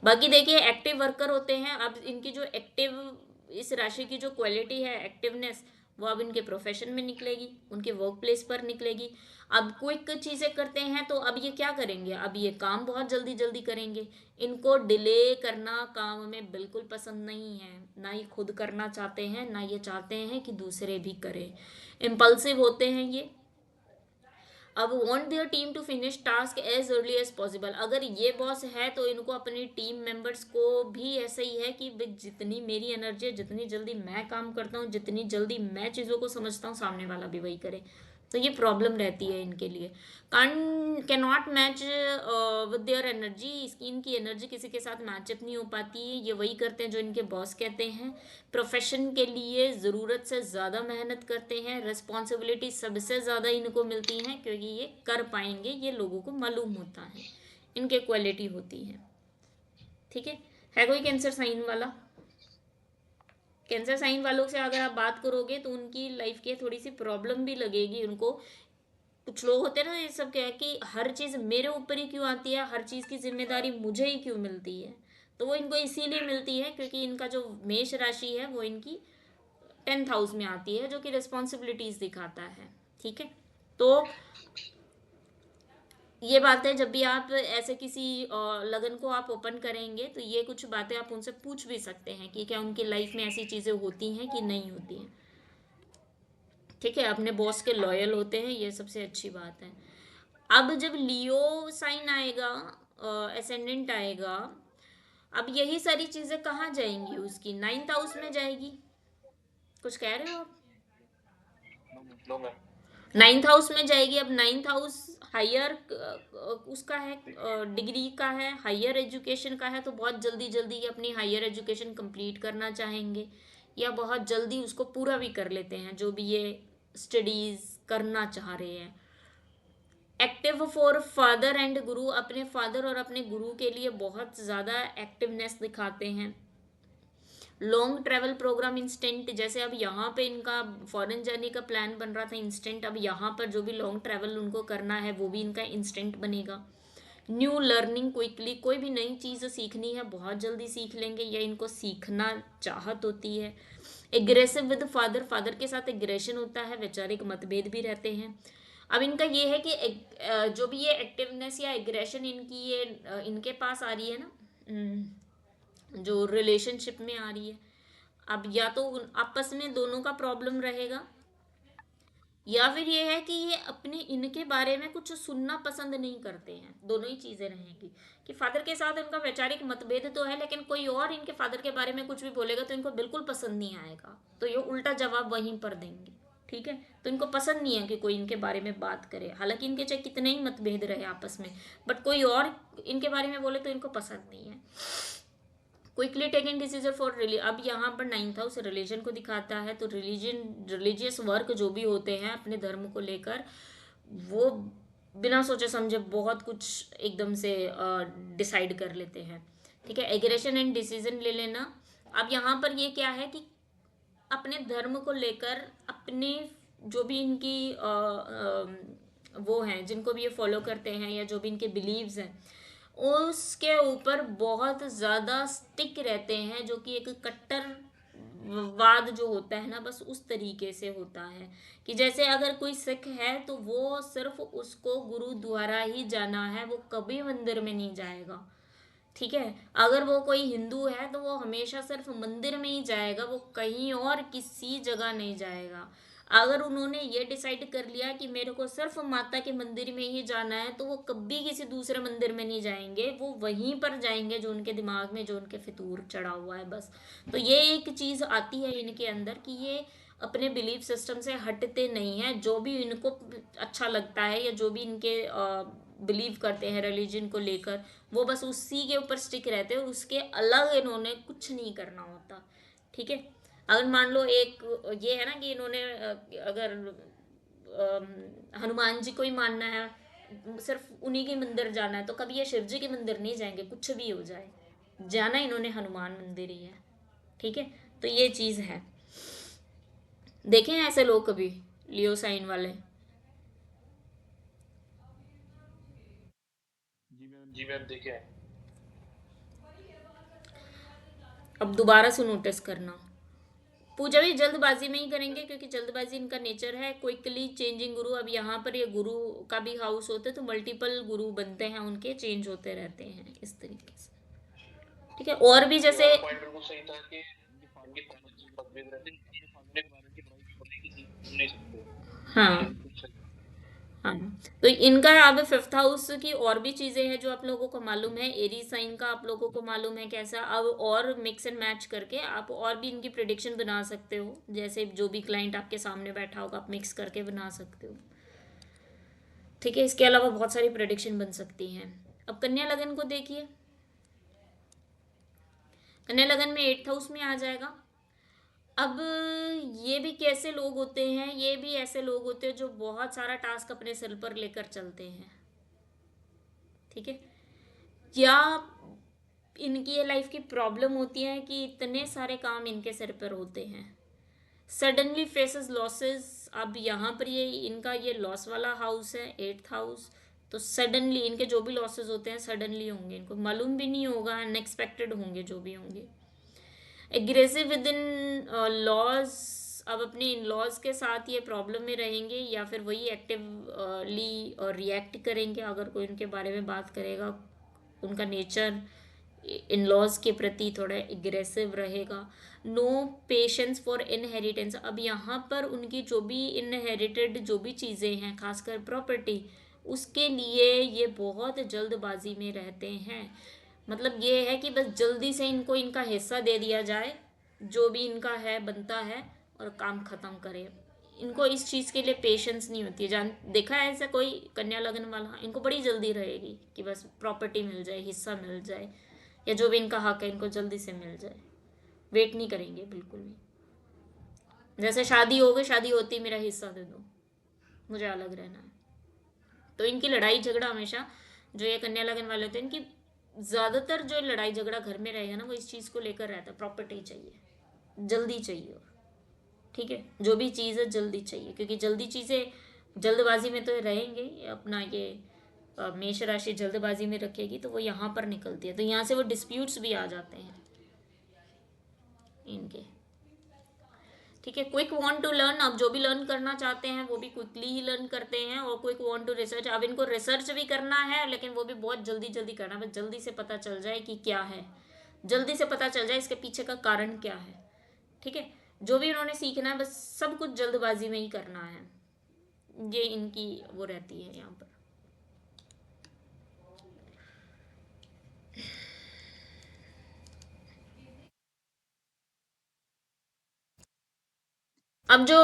बाकी देखिए, एक्टिव वर्कर होते हैं। अब इनकी जो एक्टिव, इस राशि की जो क्वालिटी है एक्टिवनेस, वो अब इनके प्रोफेशन में निकलेगी, उनके वर्क प्लेस पर निकलेगी। अब क्विक चीज़ें करते हैं तो अब ये क्या करेंगे, अब ये काम बहुत जल्दी जल्दी करेंगे। इनको डिले करना काम में बिल्कुल पसंद नहीं है, ना ही खुद करना चाहते हैं, ना ये चाहते हैं कि दूसरे भी करें। इम्पल्सिव होते हैं ये। अब want their team to finish task as early as possible. अगर ये बॉस है तो इनको अपनी टीम मेंबर्स को भी ऐसा ही है कि भाई जितनी मेरी एनर्जी है, जितनी जल्दी मैं काम करता हूँ, जितनी जल्दी मैं चीज़ों को समझता हूँ, सामने वाला भी वही करे। तो ये प्रॉब्लम रहती है इनके लिए। Can not match with their energy. इनकी एनर्जी किसी के साथ मैचअप नहीं हो पाती। ये वही करते हैं जो इनके बॉस कहते हैं। प्रोफेशन के लिए ज़रूरत से ज़्यादा मेहनत करते हैं। रिस्पॉन्सिबिलिटी सबसे ज़्यादा इनको मिलती हैं क्योंकि ये कर पाएंगे, ये लोगों को मालूम होता है, इनके क्वालिटी होती है। ठीक है कोई कैंसर साइन वाला? कैंसर साइन वालों से अगर आप बात करोगे तो उनकी लाइफ की थोड़ी सी प्रॉब्लम भी लगेगी उनको। कुछ लोग होते हैं ना, ये सब क्या है कि हर चीज़ मेरे ऊपर ही क्यों आती है, हर चीज़ की जिम्मेदारी मुझे ही क्यों मिलती है। तो वो इनको इसीलिए मिलती है क्योंकि इनका जो मेष राशि है वो इनकी 10th हाउस में आती है, जो कि रिस्पॉन्सिबिलिटीज दिखाता है। ठीक है, तो ये बातें जब भी आप ऐसे किसी लगन को आप ओपन करेंगे तो ये कुछ बातें आप उनसे पूछ भी सकते हैं कि क्या उनकी लाइफ में ऐसी चीज़ें होती हैं कि नहीं होती हैं। ठीक है, अपने बॉस के लॉयल होते हैं, ये सबसे अच्छी बात है। अब जब लियो साइन आएगा, एसेंडेंट आएगा, अब यही सारी चीज़ें कहाँ जाएंगी, उसकी 9th हाउस में जाएगी। कुछ कह रहे हो आप? No ma'am. 9th हाउस में जाएगी। अब 9th हाउस हायर उसका है, डिग्री का है, हायर एजुकेशन का है। तो बहुत जल्दी जल्दी ये अपनी हायर एजुकेशन कंप्लीट करना चाहेंगे, या बहुत जल्दी उसको पूरा भी कर लेते हैं जो भी ये स्टडीज़ करना चाह रहे हैं। एक्टिव फॉर फादर एंड गुरु, अपने फादर और अपने गुरु के लिए बहुत ज़्यादा एक्टिवनेस दिखाते हैं। लॉन्ग ट्रैवल प्रोग्राम इंस्टेंट, जैसे अब यहाँ पे इनका फॉरेन जाने का प्लान बन रहा था इंस्टेंट, अब यहाँ पर जो भी लॉन्ग ट्रैवल उनको करना है वो भी इनका इंस्टेंट बनेगा। न्यू लर्निंग क्विकली, कोई भी नई चीज़ सीखनी है बहुत जल्दी सीख लेंगे, या इनको सीखना चाहत होती है। एग्रेसिव विद फादर, फादर के साथ एग्रेशन होता है, वैचारिक मतभेद भी रहते हैं। अब इनका ये है कि जो भी ये एक्टिवनेस या एग्रेशन इनकी ये इनके पास आ रही है ना, जो रिलेशनशिप में आ रही है, अब या तो आपस में दोनों का प्रॉब्लम रहेगा, या फिर ये है कि ये अपने इनके बारे में कुछ सुनना पसंद नहीं करते हैं। दोनों ही चीज़ें रहेंगी कि फादर के साथ इनका वैचारिक मतभेद तो है, लेकिन कोई और इनके फादर के बारे में कुछ भी बोलेगा तो इनको बिल्कुल पसंद नहीं आएगा, तो ये उल्टा जवाब वहीं पर देंगे। ठीक है, तो इनको पसंद नहीं है कि कोई इनके बारे में बात करे, हालांकि इनके चाहे कितने ही मतभेद रहे आपस में, बट कोई और इनके बारे में बोले तो इनको पसंद नहीं है। क्विकली टेकिंग डिसीजन फॉर रिली, अब यहाँ पर 9th हाउस रिलीजन को दिखाता है, तो रिलीजियस वर्क जो भी होते हैं अपने धर्म को लेकर, वो बिना सोचे समझे बहुत कुछ एकदम से डिसाइड कर लेते हैं। ठीक है, एग्रेशन एंड डिसीजन ले लेना। अब यहाँ पर ये क्या है कि अपने धर्म को लेकर, अपने जो भी इनकी वो हैं जिनको भी ये फॉलो करते हैं, या जो भी इनके बिलीव्स हैं, उसके ऊपर बहुत ज़्यादा स्टिक रहते हैं, जो कि एक कट्टर वाद जो होता है ना, बस उस तरीके से होता है कि जैसे अगर कोई सिख है तो वो सिर्फ उसको गुरुद्वारा ही जाना है, वो कभी मंदिर में नहीं जाएगा। ठीक है, अगर वो कोई हिंदू है तो वो हमेशा सिर्फ मंदिर में ही जाएगा, वो कहीं और किसी जगह नहीं जाएगा। अगर उन्होंने ये डिसाइड कर लिया कि मेरे को सिर्फ माता के मंदिर में ही जाना है, तो वो कभी किसी दूसरे मंदिर में नहीं जाएंगे, वो वहीं पर जाएंगे जो उनके दिमाग में, जो उनके फितूर चढ़ा हुआ है, बस। तो ये एक चीज़ आती है इनके अंदर कि ये अपने बिलीफ सिस्टम से हटते नहीं हैं। जो भी इनको अच्छा लगता है, या जो भी इनके बिलीव करते हैं रिलीजन को लेकर, वो बस उसी के ऊपर स्टिक रहते हैं, उसके अलग इन्होंने कुछ नहीं करना होता। ठीक है, अगर मान लो एक ये है ना कि इन्होंने अगर हनुमान जी को ही मानना है, सिर्फ उन्हीं के मंदिर जाना है, तो कभी ये शिव जी के मंदिर नहीं जाएंगे, कुछ भी हो जाए। जाना इन्होंने हनुमान मंदिर ही है। ठीक है, तो ये चीज़ है। देखे हैं ऐसे लोग कभी, लियो साइन वाले? जी मैम देखे हैं। अब दोबारा से नोटिस करना, पूजा भी जल्दबाजी में ही करेंगे, क्योंकि जल्दबाजी इनका नेचर है। क्विकली चेंजिंग गुरु, अब यहाँ पर ये गुरु का भी हाउस होता है, तो मल्टीपल गुरु बनते हैं उनके, चेंज होते रहते हैं इस तरीके से। ठीक है, और भी ये जैसे वाला पॉइंट बिल्कुल सही था कि इनके फाइनेंशियल मतभेद रहते हैं, ये अपने बारे की पढ़ाई करने की सुन नहीं सकते। ये हाँ बिल्कुल सही। हाँ, तो इनका अब फिफ्थ हाउस की और भी चीजें हैं जो आप लोगों को मालूम है। एरी साइन का आप लोगों को मालूम है कैसा, अब और मिक्स एंड मैच करके आप और भी इनकी प्रिडिक्शन बना सकते हो। जैसे जो भी क्लाइंट आपके सामने बैठा होगा, आप मिक्स करके बना सकते हो। ठीक है, इसके अलावा बहुत सारी प्रिडिक्शन बन सकती हैं। अब कन्या लगन को देखिए, कन्या लगन में 8th हाउस में आ जाएगा। अब ये भी कैसे लोग होते हैं, ये भी ऐसे लोग होते हैं जो बहुत सारा टास्क अपने सिर पर लेकर चलते हैं। ठीक है, क्या इनकी ये लाइफ की प्रॉब्लम होती है कि इतने सारे काम इनके सिर पर होते हैं, सडनली फेसेस लॉसेस। अब यहाँ पर ये इनका ये लॉस वाला हाउस है, 8th हाउस, तो सडनली इनके जो भी लॉसेस होते हैं सडनली होंगे, इनको मालूम भी नहीं होगा, अनएक्सपेक्टेड होंगे जो भी होंगे। एग्रेसिव विद इन लॉज, अब अपने इन लॉज के साथ ये प्रॉब्लम में रहेंगे, या फिर वही एक्टिवली और रिएक्ट करेंगे अगर कोई उनके बारे में बात करेगा। उनका नेचर इन लॉज के प्रति थोड़ा एग्रेसिव रहेगा। नो पेशेंस फॉर इनहेरिटेंस, अब यहाँ पर उनकी जो भी इनहेरिटेड जो भी चीज़ें हैं, खासकर प्रॉपर्टी, उसके लिए ये बहुत जल्दबाजी में रहते हैं। मतलब ये है कि बस जल्दी से इनको इनका हिस्सा दे दिया जाए, जो भी इनका है बनता है, और काम ख़त्म करें। इनको इस चीज़ के लिए पेशेंस नहीं होती है। जान देखा है ऐसा कोई कन्या लगन वाला, इनको बड़ी जल्दी रहेगी कि बस प्रॉपर्टी मिल जाए, हिस्सा मिल जाए, या जो भी इनका हक है इनको जल्दी से मिल जाए। वेट नहीं करेंगे बिल्कुल भी। जैसे शादी हो गई, शादी होती मेरा हिस्सा दे दो, मुझे अलग रहना है। तो इनकी लड़ाई झगड़ा हमेशा, जो ये कन्या लगन वाले होते हैं, इनकी ज़्यादातर जो लड़ाई झगड़ा घर में रहेगा ना, वो इस चीज़ को लेकर रहता है, प्रॉपर्टी चाहिए, जल्दी चाहिए। ठीक है, जो भी चीज़ है जल्दी चाहिए, क्योंकि जल्दी चीज़ें जल्दबाजी में तो रहेंगे। अपना ये मेष राशि जल्दबाजी में रखेगी तो वो यहाँ पर निकलती है, तो यहाँ से वो डिस्प्यूट्स भी आ जाते हैं इनके। ठीक है, क्विक वांट टू लर्न, अब जो भी लर्न करना चाहते हैं वो भी क्विकली ही लर्न करते हैं। और क्विक वांट टू रिसर्च, अब इनको रिसर्च भी करना है, लेकिन वो भी बहुत जल्दी जल्दी करना है, बस जल्दी से पता चल जाए कि क्या है, जल्दी से पता चल जाए इसके पीछे का कारण क्या है। ठीक है, जो भी उन्होंने सीखना है बस सब कुछ जल्दबाजी में ही करना है, ये इनकी वो रहती है यहाँ पर। अब जो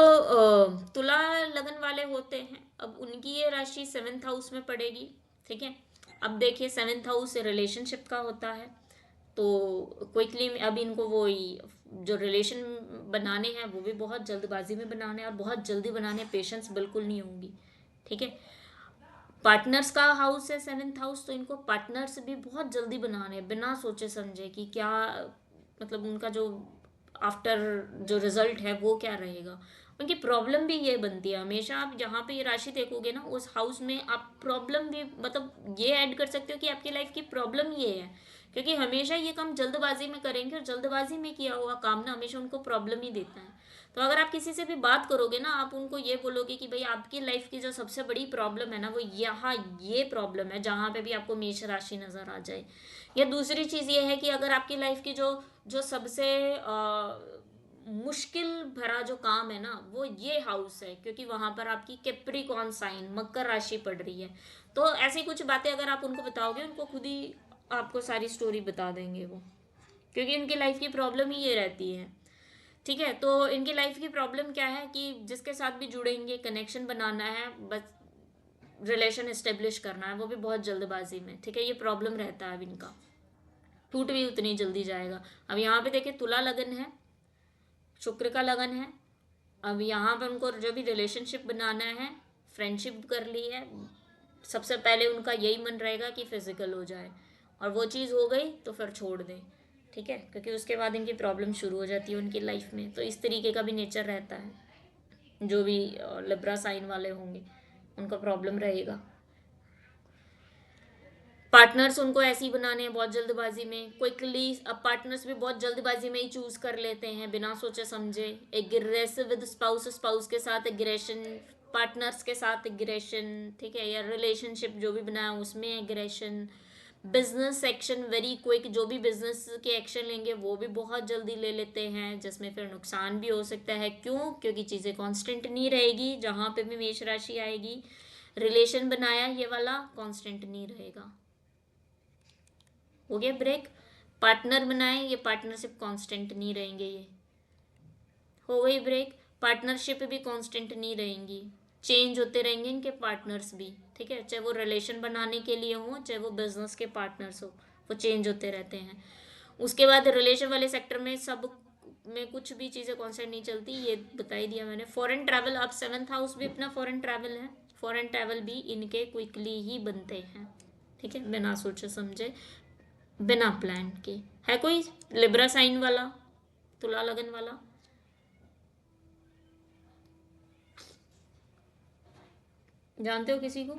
तुला लगन वाले होते हैं, अब उनकी ये राशि 7th हाउस में पड़ेगी। ठीक है, अब देखिए 7th हाउस रिलेशनशिप का होता है, तो क्विकली अब इनको वो जो रिलेशन बनाने हैं वो भी बहुत जल्दबाजी में बनाने हैं, और बहुत जल्दी बनाने, पेशेंस बिल्कुल नहीं होंगी। ठीक है, पार्टनर्स का हाउस है 7th हाउस, तो इनको पार्टनर्स भी बहुत जल्दी बनाने हैं, बिना सोचे समझे कि क्या, मतलब उनका जो आफ्टर जो रिजल्ट है वो क्या रहेगा। उनकी प्रॉब्लम भी ये बनती है हमेशा। आप जहाँ पे ये राशि देखोगे ना, उस हाउस में आप प्रॉब्लम भी, मतलब ये ऐड कर सकते हो कि आपकी लाइफ की प्रॉब्लम ये है, क्योंकि हमेशा ये काम जल्दबाजी में करेंगे, और जल्दबाजी में किया हुआ काम ना हमेशा उनको प्रॉब्लम ही देता है। तो अगर आप किसी से भी बात करोगे ना, आप उनको ये बोलोगे कि भाई आपकी लाइफ की जो सबसे बड़ी प्रॉब्लम है ना, वो यहाँ ये प्रॉब्लम है, जहाँ पे भी आपको मेष राशि नज़र आ जाए। या दूसरी चीज़ ये है कि अगर आपकी लाइफ की जो जो सबसे मुश्किल भरा जो काम है ना, वो ये हाउस है, क्योंकि वहाँ पर आपकी कैप्रिकॉर्न साइन, मकर राशि पड़ रही है। तो ऐसी कुछ बातें अगर आप उनको बताओगे, उनको खुद ही आपको सारी स्टोरी बता देंगे वो, क्योंकि इनकी लाइफ की प्रॉब्लम ही ये रहती है। ठीक है, तो इनकी लाइफ की प्रॉब्लम क्या है कि जिसके साथ भी जुड़ेंगे, कनेक्शन बनाना है, बस रिलेशन इस्टेब्लिश करना है, वो भी बहुत जल्दबाजी में। ठीक है, ये प्रॉब्लम रहता है अब इनका, टूट भी उतनी जल्दी जाएगा। अब यहाँ पे देखिए तुला लगन है, शुक्र का लगन है। अब यहाँ पर उनको जो भी रिलेशनशिप बनाना है, फ्रेंडशिप कर ली है, सबसे पहले उनका यही मन रहेगा कि फिजिकल हो जाए, और वो चीज़ हो गई तो फिर छोड़ दें, ठीक है, क्योंकि उसके बाद इनकी प्रॉब्लम शुरू हो जाती है उनकी लाइफ में। तो इस तरीके का भी नेचर रहता है, जो भी लिब्रा साइन वाले होंगे उनका प्रॉब्लम रहेगा। पार्टनर्स उनको ऐसे ही बनाने हैं बहुत जल्दबाजी में, क्विकली। अब पार्टनर्स भी बहुत जल्दबाजी में ही चूज कर लेते हैं बिना सोचे समझे। एग्रेसिव विद स्पाउस, स्पाउस के साथ एग्रेशन, पार्टनर्स के साथ एग्रेशन, ठीक है, या रिलेशनशिप जो भी बनाया उसमें aggression. Business action very quick, जो भी बिजनेस के एक्शन लेंगे वो भी बहुत जल्दी ले लेते हैं, जिसमें फिर नुकसान भी हो सकता है। क्यों? क्योंकि चीज़ें कांस्टेंट नहीं रहेगी। जहाँ पे भी मेष राशि आएगी, रिलेशन बनाया ये वाला कांस्टेंट नहीं रहेगा। हो गया ब्रेक। पार्टनर बनाए, ये पार्टनरशिप कांस्टेंट नहीं रहेंगे, ये हो गई ब्रेक। पार्टनरशिप भी कांस्टेंट नहीं रहेंगी, चेंज होते रहेंगे इनके पार्टनर्स भी, ठीक है, चाहे वो रिलेशन बनाने के लिए हो चाहे वो बिजनेस के पार्टनर्स हो, वो चेंज होते रहते हैं। उसके बाद रिलेशन वाले सेक्टर में सब में कुछ भी चीज़ें कांस्टेंट नहीं चलती, ये बता ही दिया मैंने। फॉरेन ट्रैवल, अब 7th हाउस भी अपना फॉरेन ट्रैवल है, फॉरेन ट्रैवल भी इनके क्विकली ही बनते हैं, ठीक है, बिना सोचे समझे, बिना प्लान के। है कोई लिब्रा साइन वाला, तुला लगन वाला? जानते हो किसी को?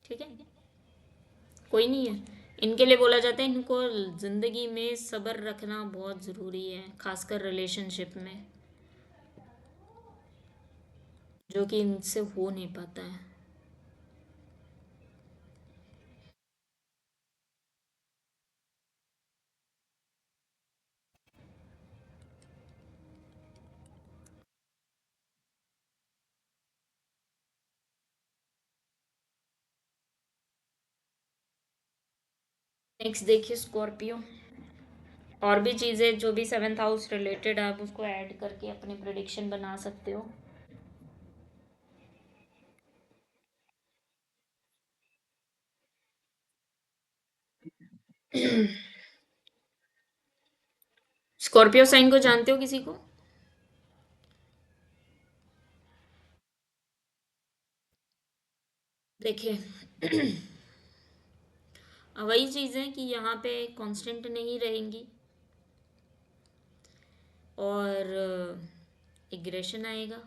ठीक है, कोई नहीं है। इनके लिए बोला जाता है इनको जिंदगी में सब्र रखना बहुत ज़रूरी है, खासकर रिलेशनशिप में, जो कि इनसे हो नहीं पाता है। नेक्स्ट देखिए स्कॉर्पियो। और भी चीज़ें जो भी 7th हाउस रिलेटेड आप उसको ऐड करके अपने प्रिडिक्शन बना सकते हो। स्कॉर्पियो साइन को जानते हो किसी को? देखिए वही चीज़ें कि यहाँ पे कांस्टेंट नहीं रहेंगी, और एग्रेशन आएगा,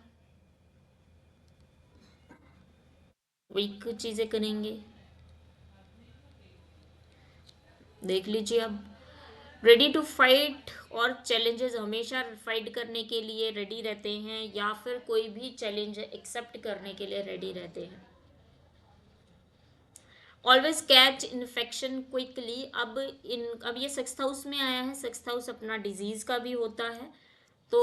वीक चीज़ें करेंगे। देख लीजिए अब, रेडी टू फाइट, और चैलेंजेस हमेशा फाइट करने के लिए रेडी रहते हैं, या फिर कोई भी चैलेंज एक्सेप्ट करने के लिए रेडी रहते हैं। Always catch infection quickly. अब ये 6th हाउस में आया है, 6th हाउस अपना डिजीज का भी होता है, तो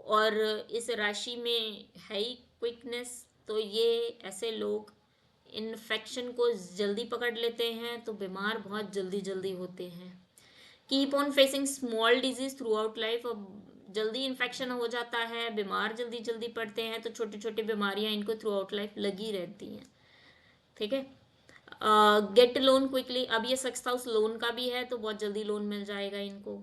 और इस राशि में है ही क्विकनेस, तो ये ऐसे लोग इन्फेक्शन को जल्दी पकड़ लेते हैं, तो बीमार बहुत जल्दी जल्दी होते हैं। Keep on facing small disease through out life. अब जल्दी इन्फेक्शन हो जाता है, बीमार जल्दी जल्दी पड़ते हैं, तो छोटी छोटी बीमारियां इनको थ्रू आउट लाइफ लगी रहती हैं, ठीक है। Gate loan quickly. अब ये 6th हाउस लोन का भी है, तो बहुत जल्दी लोन मिल जाएगा इनको।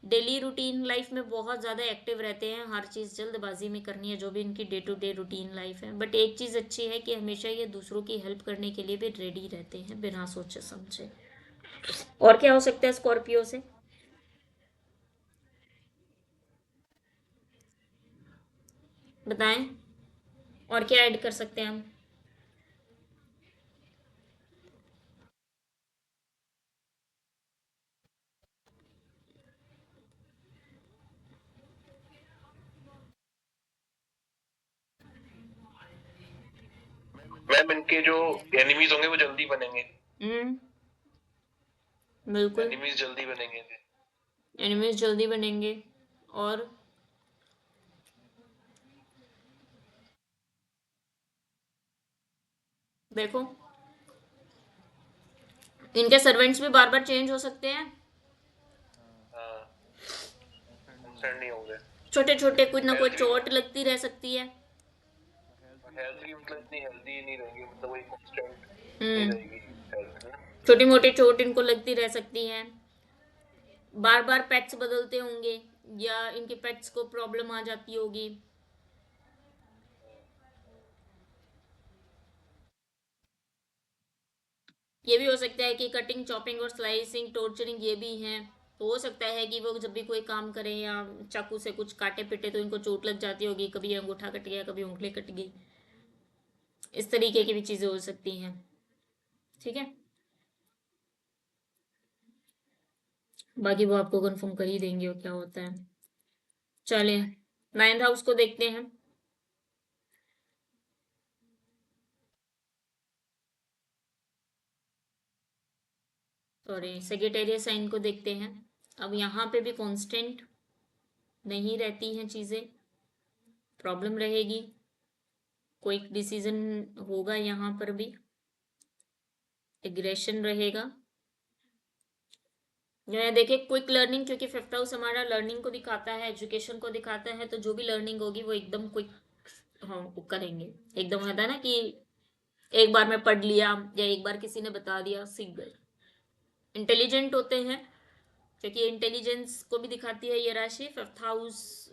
डेली रूटीन लाइफ में बहुत ज़्यादा एक्टिव रहते हैं, हर चीज़ जल्दबाजी में करनी है, जो भी इनकी day to day routine life है। बट एक चीज़ अच्छी है कि हमेशा ये दूसरों की हेल्प करने के लिए भी रेडी रहते हैं बिना सोचे समझे। और क्या हो सकता है स्कॉर्पियो से? बताएं, और क्या ऐड कर सकते हैं हम? मैम इनके जो एनिमीज होंगे वो जल्दी बनेंगे। हम्म, बिल्कुल, एनिमीज जल्दी बनेंगे। एनिमीज जल्दी बनेंगे। और देखो, इनके सर्वेंट्स भी बार बार चेंज हो सकते हैं, हाँ, कंसर्न नहीं होंगे। छोटे छोटे कुछ ना कुछ हेल्थ भी चोट लगती रह सकती है। हेल्थ भी मतलब इतनी हेल्दी नहीं रहेंगी, मतलब वही कांस्टेंट नहीं हम्म, रहेगी हेल्थ ना। छोटी मोटी चोट इनको लगती रह सकती है, बार बार पेट्स बदलते होंगे, या इनके पेट्स को प्रॉब्लम आ जाती होगी। ये भी हो सकता है कि कटिंग, चॉपिंग और स्लाइसिंग, टॉर्चरिंग ये भी हैं। तो हो सकता है कि वो जब भी कोई काम करें या चाकू से कुछ काटे पिटे तो इनको चोट लग जाती होगी, कभी अंगूठा कट गया, कभी उंगली कट गई, इस तरीके की भी चीज़ें हो सकती हैं। ठीक है, बाकी वो आपको कंफर्म कर ही देंगे और क्या होता है। चलिए, 9th हाउस को देखते हैं। सॉरी, सेजिटेरियस साइन को देखते हैं। अब यहाँ पे भी कांस्टेंट नहीं रहती हैं चीज़ें, प्रॉब्लम रहेगी, क्विक डिसीजन होगा यहाँ पर भी, एग्रेशन रहेगा। जो है देखिए, क्विक लर्निंग, क्योंकि फिफ्थ हाउस हमारा लर्निंग को दिखाता है, एजुकेशन को दिखाता है, तो जो भी लर्निंग होगी वो एकदम क्विक, हाँ, वो करेंगे। एकदम होता है ना कि एक बार में पढ़ लिया या एक बार किसी ने बता दिया, सीख गए। इंटेलिजेंट होते हैं, क्योंकि इंटेलिजेंस को भी दिखाती है ये राशि, फिफ्थ हाउस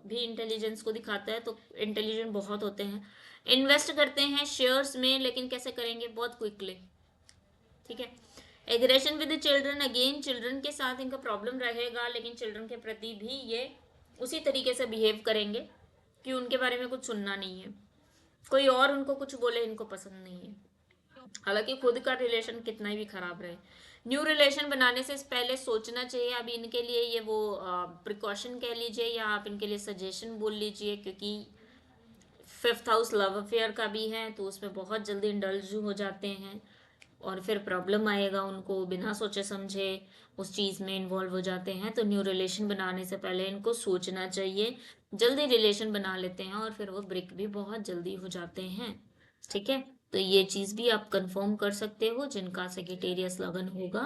भी इंटेलिजेंस को दिखाता है, तो इंटेलिजेंट बहुत होते हैं। इन्वेस्ट करते हैं शेयर्स में, लेकिन कैसे करेंगे, बहुत क्विकली। ठीक है, aggression with children, again children के साथ इनका प्रॉब्लम रहेगा, लेकिन चिल्ड्रन के प्रति भी ये उसी तरीके से बिहेव करेंगे कि उनके बारे में कुछ सुनना नहीं है, कोई और उनको कुछ बोले इनको पसंद नहीं है, हालांकि खुद का रिलेशन कितना ही भी खराब रहे। न्यू रिलेशन बनाने से पहले सोचना चाहिए। अभी इनके लिए ये वो प्रिकॉशन कह लीजिए या आप इनके लिए सजेशन बोल लीजिए, क्योंकि फिफ्थ हाउस लव अफेयर का भी है, तो उसमें बहुत जल्दी इंडल्ज हो जाते हैं और फिर प्रॉब्लम आएगा उनको, बिना सोचे समझे उस चीज़ में इन्वॉल्व हो जाते हैं। तो न्यू रिलेशन बनाने से पहले इनको सोचना चाहिए, जल्दी रिलेशन बना लेते हैं और फिर वो ब्रेक भी बहुत जल्दी हो जाते हैं। ठीक है, तो ये चीज़ भी आप कंफर्म कर सकते हो जिनका सेजिटेरियस लगन होगा।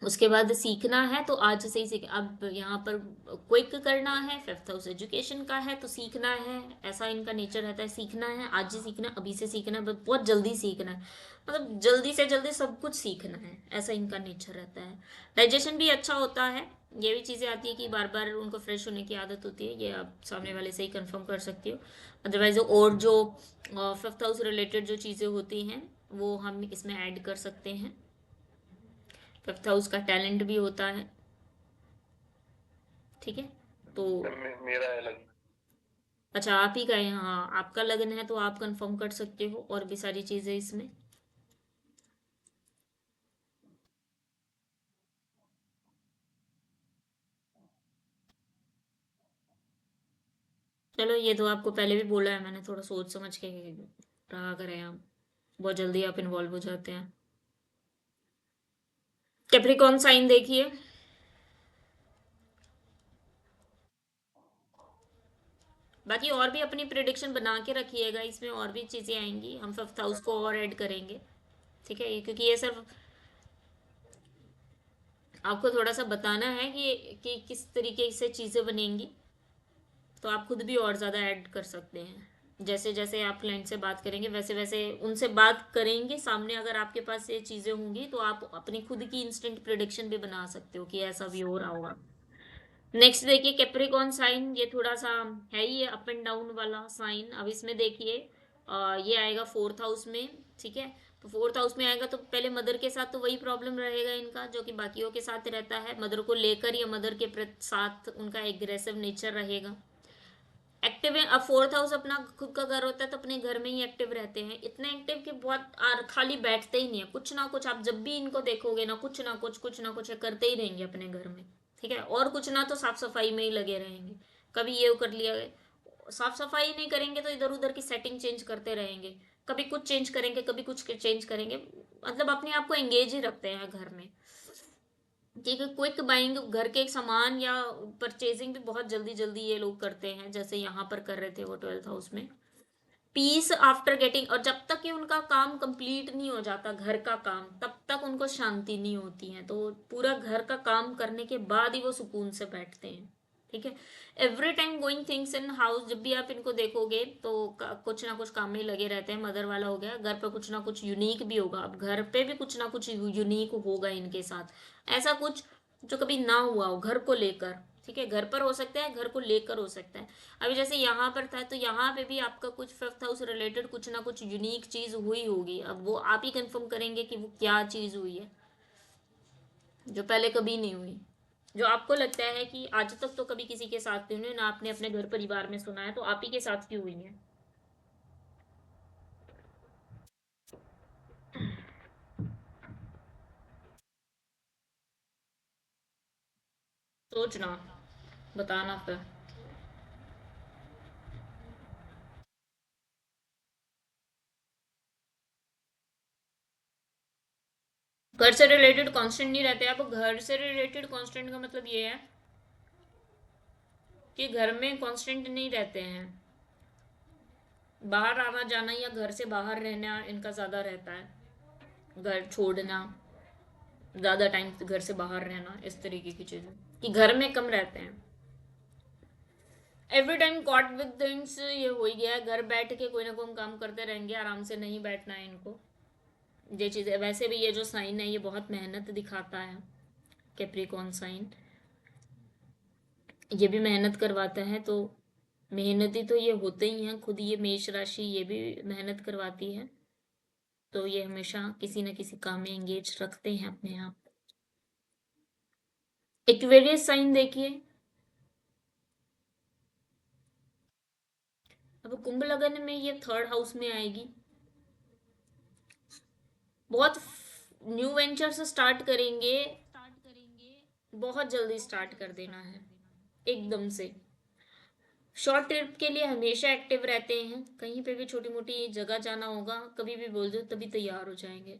उसके बाद सीखना है तो आज से ही सीख, अब यहाँ पर क्विक करना है, फिफ्थ हाउस एजुकेशन का है तो सीखना है, ऐसा इनका नेचर रहता है, सीखना है, आज ही सीखना है, अभी से सीखना है, बहुत जल्दी सीखना है, मतलब जल्दी से जल्दी सब कुछ सीखना है, ऐसा इनका नेचर रहता है। डाइजेशन भी अच्छा होता है, ये भी चीज़ें आती है कि बार बार उनको फ्रेश होने की आदत होती है, ये आप सामने वाले से ही कंफर्म कर सकती हो। अदरवाइज और जो फिफ्थ हाउस रिलेटेड जो चीज़ें होती हैं वो हम इसमें ऐड कर सकते हैं। फिफ्थ हाउस का टैलेंट भी होता है। ठीक है, तो मेरा है लग। अच्छा, आप ही का है, हाँ आपका लगन है तो आप कंफर्म कर सकते हो, और भी सारी चीज़ें इसमें। चलो, ये तो आपको पहले भी बोला है मैंने, थोड़ा सोच समझ के रहा करें आप, बहुत जल्दी आप इन्वॉल्व हो जाते हैं। कैप्रिकॉर्न साइन देखिए, बाकी और भी अपनी प्रिडिक्शन बना के रखिएगा, इसमें और भी चीज़ें आएंगी, हम फिफ्थ हाउस को और ऐड करेंगे। ठीक है, क्योंकि ये सिर्फ आपको थोड़ा सा बताना है कि किस तरीके से चीज़ें बनेंगी, तो आप खुद भी और ज़्यादा ऐड कर सकते हैं। जैसे जैसे आप क्लाइंट से बात करेंगे वैसे वैसे उनसे बात करेंगे सामने, अगर आपके पास ये चीज़ें होंगी तो आप अपनी खुद की इंस्टेंट प्रिडिक्शन भी बना सकते हो कि ऐसा भी हो रहा होगा। नेक्स्ट देखिए, कैप्रिकॉर्न साइन, ये थोड़ा सा है ही अप एंड डाउन वाला साइन। अब इसमें देखिए ये आएगा फोर्थ हाउस में। ठीक है, तो फोर्थ हाउस में आएगा तो पहले मदर के साथ तो वही प्रॉब्लम रहेगा इनका जो कि बाकियों के साथ रहता है, मदर को लेकर या मदर के साथ उनका एग्रेसिव नेचर रहेगा। एक्टिव है, अब फोर्थ हाउस अपना खुद का घर होता है तो अपने घर में ही एक्टिव रहते हैं, इतने एक्टिव कि बहुत खाली बैठते ही नहीं है, कुछ ना कुछ आप जब भी इनको देखोगे ना, कुछ ना कुछ करते ही रहेंगे अपने घर में। ठीक है, और कुछ ना तो साफ सफाई में ही लगे रहेंगे, कभी ये कर लिया, साफ सफाई नहीं करेंगे तो इधर उधर की सेटिंग चेंज करते रहेंगे, कभी कुछ चेंज करेंगे कभी कुछ चेंज करेंगे, मतलब अपने आप को एंगेज ही रखते हैं घर में। ठीक है, क्विक बाइंग, घर के एक सामान या परचेजिंग भी बहुत जल्दी जल्दी ये लोग करते हैं, जैसे यहाँ पर कर रहे थे वो 12th हाउस में। पीस आफ्टर गेटिंग, और जब तक कि उनका काम कंप्लीट नहीं हो जाता घर का काम, तब तक उनको शांति नहीं होती है, तो पूरा घर का काम करने के बाद ही वो सुकून से बैठते हैं। ठीक है, every time going things in house, जब भी आप इनको देखोगे तो कुछ ना कुछ काम में लगे रहते हैं। मदर वाला हो गया, घर पे कुछ ना कुछ यूनिक भी होगा, अब घर पे भी कुछ ना कुछ यूनिक होगा इनके साथ, ऐसा कुछ जो कभी ना हुआ हो घर को लेकर। ठीक है, घर पर हो सकता है, घर को लेकर हो सकता है। अभी जैसे यहाँ पर था तो यहाँ पे भी आपका कुछ फिफ्थ हाउस रिलेटेड कुछ ना कुछ यूनिक चीज हुई होगी। अब वो आप ही कंफर्म करेंगे कि वो क्या चीज हुई है जो पहले कभी नहीं हुई, जो आपको लगता है कि आज तक तो कभी किसी के साथ नहीं हुई, ना आपने अपने घर परिवार में सुना है, तो आप ही के साथ क्यों हुई है। सोचना, बताना फिर। घर से रिलेटेड कांस्टेंट नहीं रहते। अब घर से रिलेटेड कांस्टेंट का मतलब ये है कि घर में कांस्टेंट नहीं रहते हैं, बाहर आना जाना या घर से बाहर रहना इनका ज़्यादा रहता है। घर छोड़ना, ज़्यादा टाइम घर से बाहर रहना, इस तरीके की चीज़ें कि घर में कम रहते हैं। Every time caught with things ये हो ही गया है, घर बैठ के कोई ना कोई काम करते रहेंगे, आराम से नहीं बैठना है इनको। ये चीज़ें वैसे भी, ये जो साइन है ये बहुत मेहनत दिखाता है, कैप्रिकॉर्न साइन ये भी मेहनत करवाता है। तो मेहनती तो ये होते ही हैं, खुद ये मेष राशि ये भी मेहनत करवाती है। तो ये हमेशा किसी न किसी काम में एंगेज रखते हैं अपने आप। एक्वेरियस साइन देखिए, अब कुंभ लगन में ये थर्ड हाउस में आएगी। बहुत न्यू वेंचर्स स्टार्ट करेंगे, बहुत जल्दी स्टार्ट कर देना है एकदम से। शॉर्ट ट्रिप के लिए हमेशा एक्टिव रहते हैं, कहीं पे भी छोटी मोटी जगह जाना होगा कभी भी बोल दो तभी तैयार हो जाएंगे।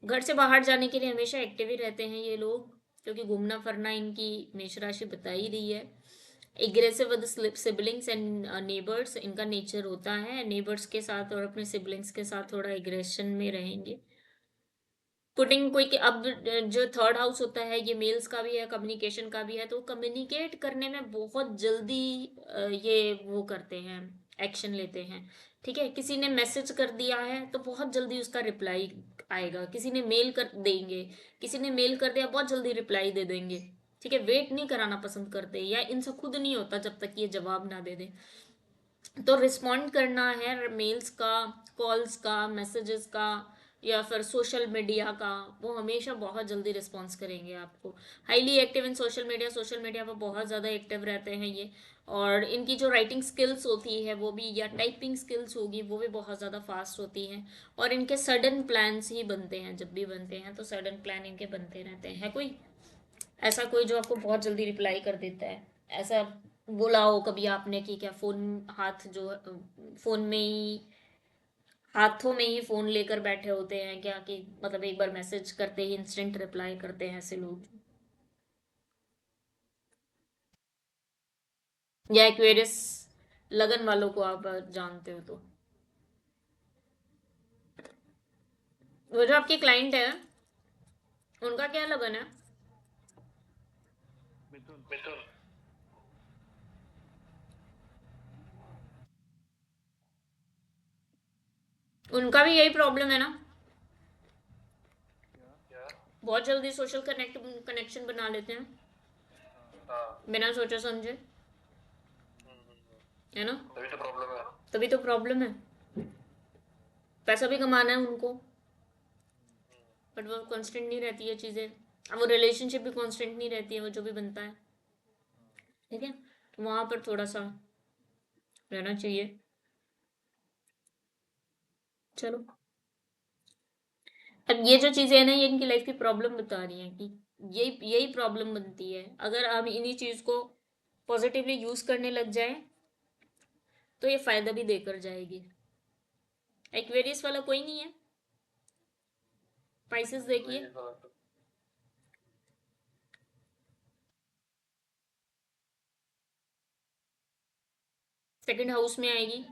घर से बाहर जाने के लिए हमेशा एक्टिव ही रहते हैं ये लोग, क्योंकि घूमना फिरना इनकी मेष राशि बता ही रही है। Aggressive with siblings and neighbours इनका नेचर होता है, नेबर्स के साथ और अपने सिबलिंग्स के साथ थोड़ा एग्रेशन में रहेंगे। पुटिंग कोई के अब जो थर्ड हाउस होता है ये मेल्स का भी है, कम्युनिकेशन का भी है, तो कम्युनिकेट करने में बहुत जल्दी ये वो करते हैं, एक्शन लेते हैं। ठीक है, किसी ने मैसेज कर दिया है तो बहुत जल्दी उसका रिप्लाई आएगा, किसी ने मेल कर देंगे, किसी ने मेल कर दिया बहुत जल्दी रिप्लाई दे देंगे। ठीक है, वेट नहीं कराना पसंद करते, या इनसे खुद नहीं होता जब तक ये जवाब ना दे दे। तो रिस्पॉन्ड करना है मेल्स का, कॉल्स का, मैसेजेस का, या फिर सोशल मीडिया का, वो हमेशा बहुत जल्दी रिस्पॉन्स करेंगे आपको। Highly active in social media, social media पर बहुत ज़्यादा एक्टिव रहते हैं ये। और इनकी जो राइटिंग स्किल्स होती है वो भी, या टाइपिंग स्किल्स होगी वो भी बहुत ज़्यादा फास्ट होती हैं। और इनके सडन प्लान्स ही बनते हैं, जब भी बनते हैं तो सडन प्लान इनके बनते रहते हैं। है कोई ऐसा कोई जो आपको बहुत जल्दी रिप्लाई कर देता है, ऐसा बोला हो कभी आपने कि क्या फोन, हाथ जो फोन में ही, हाथों में ही फोन लेकर बैठे होते हैं क्या, कि मतलब एक बार मैसेज करते ही इंस्टेंट रिप्लाई करते हैं ऐसे लोग, या एक्वेरियस लगन वालों को आप जानते हो तो। वो जो आपके क्लाइंट है उनका क्या लगन है। मिथुन। उनका भी यही प्रॉब्लम है ना, क्या? बहुत जल्दी सोशल कनेक्शन बना लेते हैं हाँ। बिना सोचे समझे, है ना। तभी तो प्रॉब्लम है। तभी तो प्रॉब्लम है, पैसा भी कमाना है उनको, बट वो कांस्टेंट नहीं रहती है चीज़ें। अब वो रिलेशनशिप भी कांस्टेंट नहीं रहती है, वो जो भी बनता है। ठीक है, तो वहाँ पर थोड़ा सा रहना चाहिए। चलो, अब ये जो चीज़ें हैं ना ये इनकी लाइफ की प्रॉब्लम बता रही हैं कि यही यही प्रॉब्लम बनती है। अगर हम इन्हीं चीज़ को पॉजिटिवली यूज़ करने लग जाए तो ये फ़ायदा भी देकर जाएगी। एक्वेरियस वाला कोई नहीं है, पाइसेस देखिए, सेकंड हाउस में आएगी।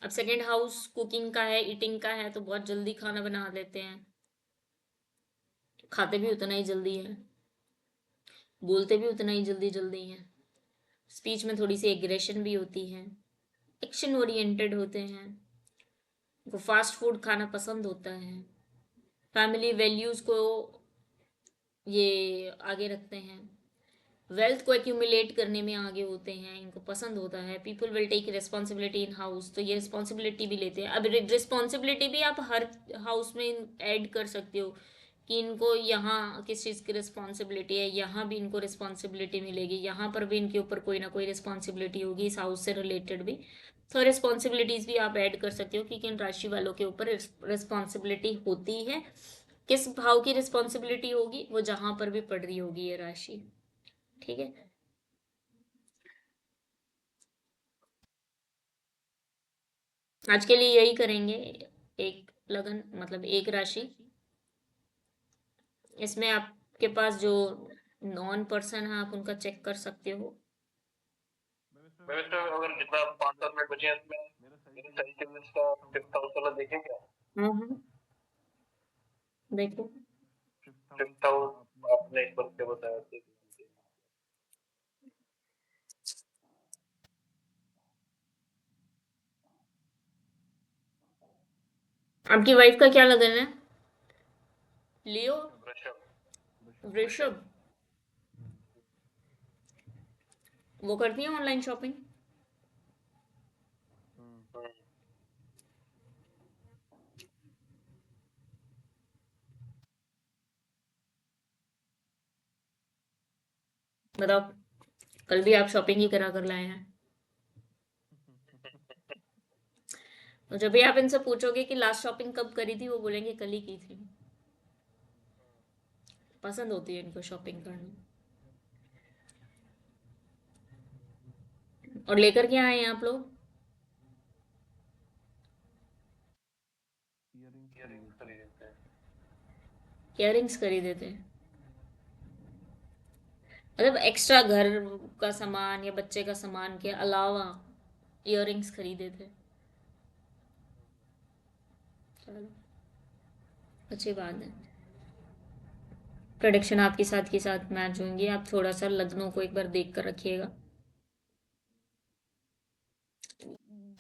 अब सेकंड हाउस कुकिंग का है, ईटिंग का है, तो बहुत जल्दी खाना बना लेते हैं, खाते भी उतना ही जल्दी है, बोलते भी उतना ही जल्दी जल्दी है, स्पीच में थोड़ी सी एग्रेशन भी होती है, एक्शन ओरिएंटेड होते हैं, उनको फास्ट फूड खाना पसंद होता है, फैमिली वैल्यूज़ को ये आगे रखते हैं। वेल्थ को एक्यूमुलेट करने में आगे होते हैं, इनको पसंद होता है। People will take responsibility in house, तो ये रिस्पॉन्सिबिलिटी भी लेते हैं। अब रिस्पॉन्सिबिलिटी भी आप हर हाउस में ऐड कर सकते हो कि इनको यहाँ किस चीज़ की रिस्पॉन्सिबिलिटी है, यहाँ भी इनको रिस्पॉन्सिबिलिटी मिलेगी, यहाँ पर भी इनके ऊपर कोई ना कोई रिस्पॉन्सिबिलिटी होगी इस हाउस से रिलेटेड भी। तो रिस्पॉन्सिबिलिटीज़ भी आप ऐड कर सकते हो कि किन राशि वालों के ऊपर रिस्पॉन्सिबिलिटी होती है, किस भाव की रिस्पॉन्सिबिलिटी होगी, वो जहाँ पर भी पड़ रही होगी ये राशि। ठीक है। आज के लिए यही करेंगे। एक लगन मतलब एक राशि, इसमें आपके पास जो नॉन पर्सन है आप उनका चेक कर सकते हो। मैं वैसे अगर जितना 5-7 मिनट बचे हैं इसमें मेरे सही से इसका 5th हाउस वाला देखें क्या? हाँ, देखो। 5th हाउस आपने एक बार क्या बताया था? आपकी वाइफ का क्या लगन है? लियो। वृषभ। वृषभ। वो करती है ऑनलाइन शॉपिंग? हम्म। बताओ, कल भी आप शॉपिंग ही करा कर लाए हैं। तो जब भी आप इनसे पूछोगे कि लास्ट शॉपिंग कब करी थी, वो बोलेंगे कल ही की थी। पसंद होती है इनको शॉपिंग करना। और लेकर क्या आए हैं आप लोग? इयररिंग्स खरीदते हैं। इयररिंग्स खरीदे थे? मतलब एक्स्ट्रा घर का सामान या बच्चे का सामान के अलावा इयररिंग्स खरीदे थे? चलो, अच्छी बात है। प्रोडिक्शन आपके साथ के साथ मैच होंगी। आप थोड़ा सा लग्नों को एक बार देख कर रखिएगा।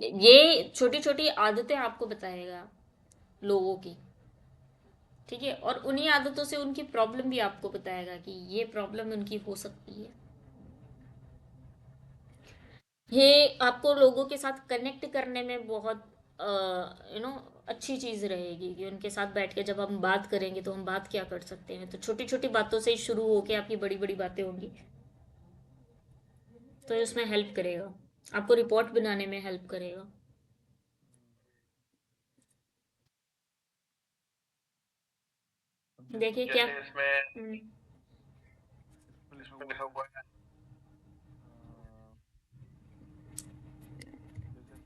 ये छोटी छोटी आदतें आपको बताएगा लोगों की। ठीक है, और उन्हीं आदतों से उनकी प्रॉब्लम भी आपको बताएगा कि ये प्रॉब्लम उनकी हो सकती है। ये आपको लोगों के साथ कनेक्ट करने में बहुत अच्छी चीज़ रहेगी कि उनके साथ बैठ के जब हम बात करेंगे तो हम बात क्या कर सकते हैं। तो छोटी छोटी बातों से ही शुरू होके आपकी बड़ी बड़ी बातें होंगी। तो ये उसमें हेल्प करेगा, आपको रिपोर्ट बनाने में हेल्प करेगा। देखिए क्या। जैसे इसमें हम्म, इसमें लिखा हुआ है,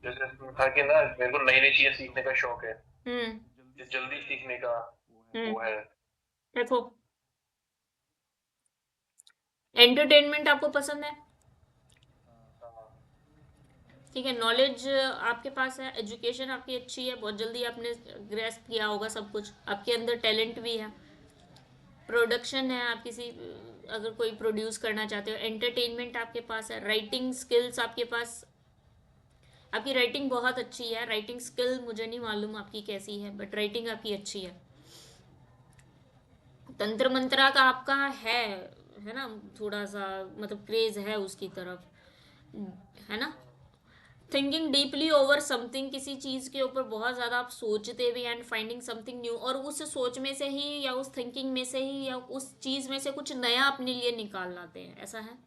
जैसे इसमें था कि ना मेरे को नई नई चीजें सीखने का शौक है, हम्म, जल्दी सीखने का वो हम्म। है। देखो, एंटरटेनमेंट आपको पसंद है? हाँ। ठीक है, नॉलेज आपके पास है, एजुकेशन आपकी अच्छी है, बहुत जल्दी आपने ग्रेस्प किया होगा सब कुछ, आपके अंदर टैलेंट भी है, प्रोडक्शन है, आप किसी अगर कोई प्रोड्यूस करना चाहते हो, एंटरटेनमेंट आपके पास है, राइटिंग स्किल्स आपके पास, आपकी राइटिंग बहुत अच्छी है। राइटिंग स्किल मुझे नहीं मालूम आपकी कैसी है, बट राइटिंग आपकी अच्छी है। तंत्र मंत्रा का आपका है ना, थोड़ा सा मतलब क्रेज है उसकी तरफ, है ना। थिंकिंग डीपली ओवर समथिंग, किसी चीज के ऊपर बहुत ज्यादा आप सोचते भी एंड फाइंडिंग समथिंग न्यू, और उस सोच में से ही या उस थिंकिंग में से ही या उस चीज में से कुछ नया अपने लिए निकाल लाते हैं, ऐसा है।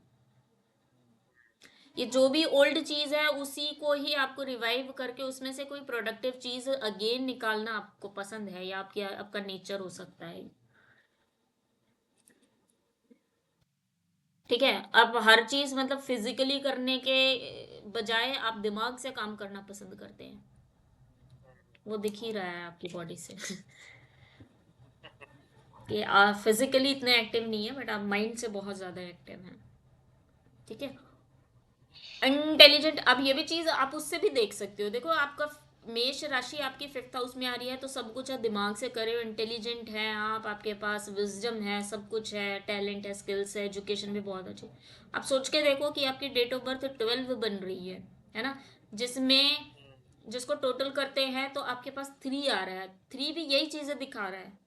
ये जो भी ओल्ड चीज है उसी को ही आपको रिवाइव करके उसमें से कोई प्रोडक्टिव चीज अगेन निकालना आपको पसंद है, या आपका नेचर हो सकता है। ठीक है, आप हर चीज मतलब फिजिकली करने के बजाय आप दिमाग से काम करना पसंद करते हैं। वो दिख ही रहा है आपकी बॉडी से कि आप फिजिकली इतने एक्टिव नहीं है, बट आप माइंड से बहुत ज्यादा एक्टिव हैं। ठीक है, इंटेलिजेंट। अब ये भी चीज आप उससे भी देख सकते हो। देखो, आपका मेष राशि आपकी 5th हाउस में आ रही है, तो सब कुछ आप दिमाग से करे हो, इंटेलिजेंट है आप, आपके पास विजडम है, सब कुछ है, टैलेंट है, स्किल्स है, एजुकेशन भी बहुत अच्छी। आप सोच के देखो कि आपकी डेट ऑफ बर्थ 12 बन रही है ना, जिसमें जिसको टोटल करते हैं तो आपके पास 3 आ रहा है। 3 भी यही चीजें दिखा रहा है।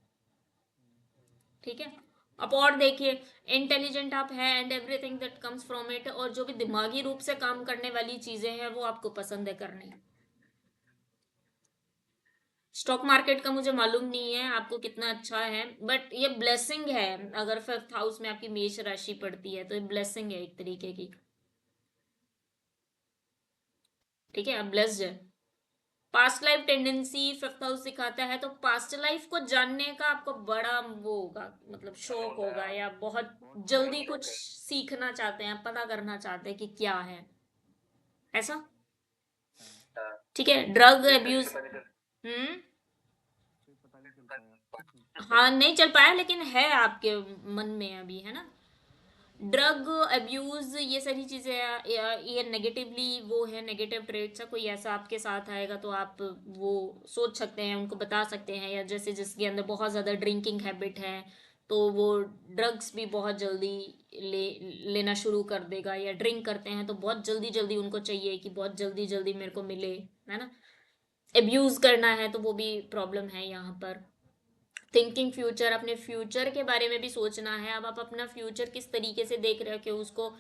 ठीक है, अब और देखिए, इंटेलिजेंट आप है and everything that comes from it, और जो भी दिमागी रूप से काम करने वाली चीजें हैं वो आपको पसंद है करनी। स्टॉक मार्केट का मुझे मालूम नहीं है आपको कितना अच्छा है, बट ये ब्लेसिंग है। अगर फिफ्थ हाउस में आपकी मेष राशि पड़ती है तो ये ब्लेसिंग है एक तरीके की। ठीक है, आप ब्लेस्ड है। Past life tendency fifth house दिखाता है, तो पास्ट लाइफ को जानने का आपको बड़ा वो होगा, मतलब शौक होगा, या बहुत जल्दी कुछ सीखना चाहते हैं, पता करना चाहते हैं कि क्या है ऐसा। हाँ, ठीक है, ड्रग ये सच अब्यूज। पता नहीं चलता। हम्म। हाँ, हाँ नहीं चल पाया, लेकिन है आपके मन में अभी, है ना। ड्रग अब्यूज, ये सारी चीजें ये नेगेटिवली वो है, नेगेटिव ट्रेट्स है। कोई ऐसा आपके साथ आएगा तो आप वो सोच सकते हैं, उनको बता सकते हैं, या जैसे जिसके अंदर बहुत ज़्यादा ड्रिंकिंग हैबिट है तो वो ड्रग्स भी बहुत जल्दी लेना शुरू कर देगा, या ड्रिंक करते हैं तो बहुत जल्दी जल्दी उनको चाहिए कि बहुत जल्दी जल्दी मेरे को मिले, है ना। एब्यूज करना है तो वो भी प्रॉब्लम है यहाँ पर। थिंकिंग फ्यूचर, अपने फ्यूचर के बारे में भी सोचना है। अब आप अपना फ्यूचर किस तरीके से देख रहे हो, कि उसको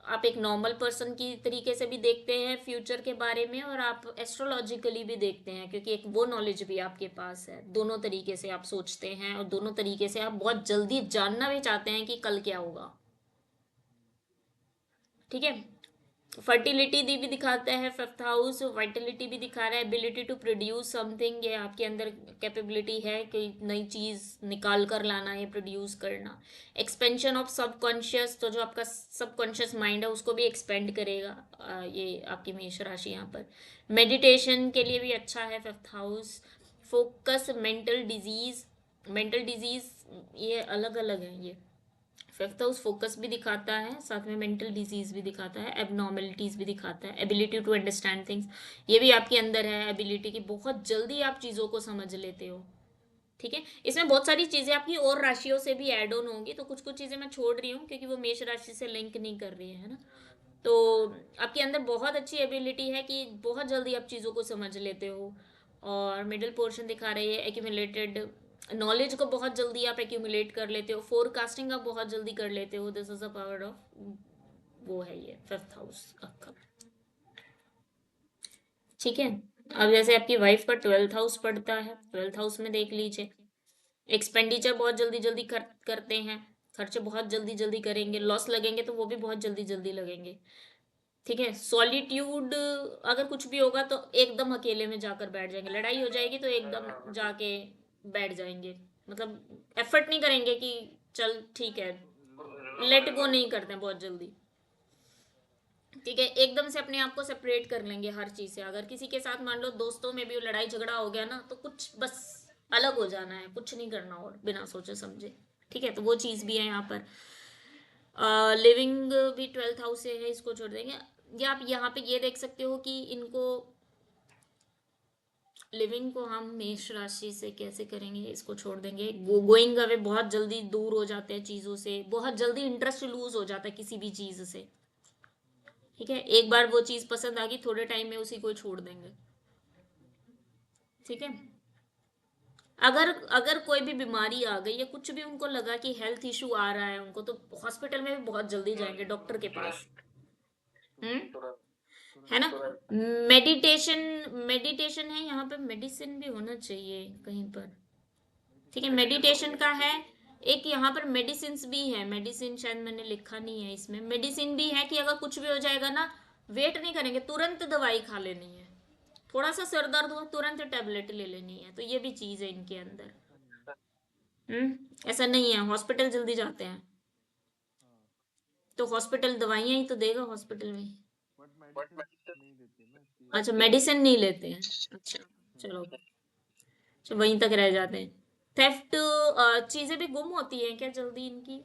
आप एक नॉर्मल पर्सन की तरीके से भी देखते हैं फ्यूचर के बारे में, और आप एस्ट्रोलॉजिकली भी देखते हैं, क्योंकि एक वो नॉलेज भी आपके पास है। दोनों तरीके से आप सोचते हैं और दोनों तरीके से आप बहुत जल्दी जानना भी चाहते हैं कि कल क्या होगा। ठीक है। फर्टिलिटी दी भी दिखाता है फिफ्थ हाउस, वाइटलिटी भी दिखा रहा है, एबिलिटी टू प्रोड्यूस समथिंग, ये आपके अंदर कैपेबिलिटी है कि नई चीज निकाल कर लाना, ये प्रोड्यूस करना। एक्सपेंशन ऑफ सबकॉन्शियस, तो जो आपका सबकॉन्शियस माइंड है उसको भी एक्सपेंड करेगा ये आपकी मेष राशि यहाँ पर। मेडिटेशन के लिए भी अच्छा है fifth house. Focus, mental disease ये अलग अलग है ये। फिफ्थ हाउस फोकस भी दिखाता है, साथ में मेंटल डिजीज भी दिखाता है, एबनॉर्मलिटीज भी दिखाता है, एबिलिटी टू अंडरस्टैंड थिंग्स ये भी आपके अंदर है, एबिलिटी की बहुत जल्दी आप चीज़ों को समझ लेते हो। ठीक है, इसमें बहुत सारी चीज़ें आपकी और राशियों से भी ऐड ऑन होंगी, तो कुछ कुछ चीज़ें मैं छोड़ रही हूँ क्योंकि वो मेष राशि से लिंक नहीं कर रही है ना। तो आपके अंदर बहुत अच्छी एबिलिटी है कि बहुत जल्दी आप चीज़ों को समझ लेते हो। और मिडिल पोर्शन दिखा रही है एक्यूमुलेटेड नॉलेज को बहुत जल्दी आप एक्यूमुलेट कर लेते हो, फोरकास्टिंग आप बहुत जल्दी कर लेते हो। This is a power of वो है ये फिफ्थ हाउस आपका। ठीक है। अब जैसे आपकी वाइफ का ट्वेल्थ हाउस पड़ता है, ट्वेल्थ हाउस में देख लीजिए, एक्सपेंडिचर बहुत जल्दी जल्दी करते हैं, खर्चे बहुत जल्दी जल्दी करेंगे, लॉस लगेंगे तो वो भी बहुत जल्दी जल्दी लगेंगे। ठीक है, सॉलिट्यूड, अगर कुछ भी होगा तो एकदम अकेले में जाकर बैठ जाएंगे, लड़ाई हो जाएगी तो एकदम जाके बैठ जाएंगे, मतलब एफर्ट नहीं करेंगे कि चल ठीक है, लेट गो नहीं करते हैं बहुत जल्दी। ठीक है, एकदम से अपने आप को सेपरेट कर लेंगे हर चीज से। अगर किसी के साथ मान लो दोस्तों में भी लड़ाई झगड़ा हो गया ना, तो कुछ बस अलग हो जाना है, कुछ नहीं करना और बिना सोचे समझे। ठीक है, तो वो चीज भी है यहाँ पर। लिविंग भी ट्वेल्थ हाउस से है, इसको छोड़ देंगे। या आप यहाँ पे ये देख सकते हो कि इनको लिविंग को हम मेष राशि से कैसे करेंगे, इसको छोड़ देंगे। गोइंग अवे, बहुत जल्दी दूर हो जाते हैं चीज़ों से, बहुत जल्दी इंटरेस्ट लूज हो जाता है किसी भी चीज़ से। ठीक है, एक बार वो चीज़ पसंद आ गई, थोड़े टाइम में उसी को छोड़ देंगे। ठीक है, अगर अगर कोई भी बीमारी आ गई या कुछ भी उनको लगा कि हेल्थ इशू आ रहा है उनको, तो हॉस्पिटल में भी बहुत जल्दी जाएंगे डॉक्टर के पास। तुरंत हम्म। तुरंत है ना। तुरंत। मेडिटेशन, मेडिटेशन है यहाँ पे, मेडिसिन भी होना चाहिए कहीं पर। ठीक है, मेडिसिन तो मेडिटेशन होनी का चाहिए। है। एक यहाँ पर मेडिसिन भी है, मेडिसिन शायद मैंने लिखा नहीं है इसमें, मेडिसिन भी है कि अगर कुछ भी हो जाएगा ना, वेट नहीं करेंगे, तुरंत दवाई खा लेनी है। थोड़ा सा सर दर्द हो तुरंत टैबलेट ले लेनी है, तो ये भी चीज है इनके अंदर। ऐसा नहीं है हॉस्पिटल जल्दी जाते हैं, तो हॉस्पिटल दवाइयाँ ही तो देगा हॉस्पिटल में। बट मेडिसिन अच्छा, मेडिसिन नहीं लेते हैं। अच्छा, चलो, तो वहीं तक रह जाते हैं। थेफ्ट, चीजें भी गुम होती हैं क्या जल्दी इनकी।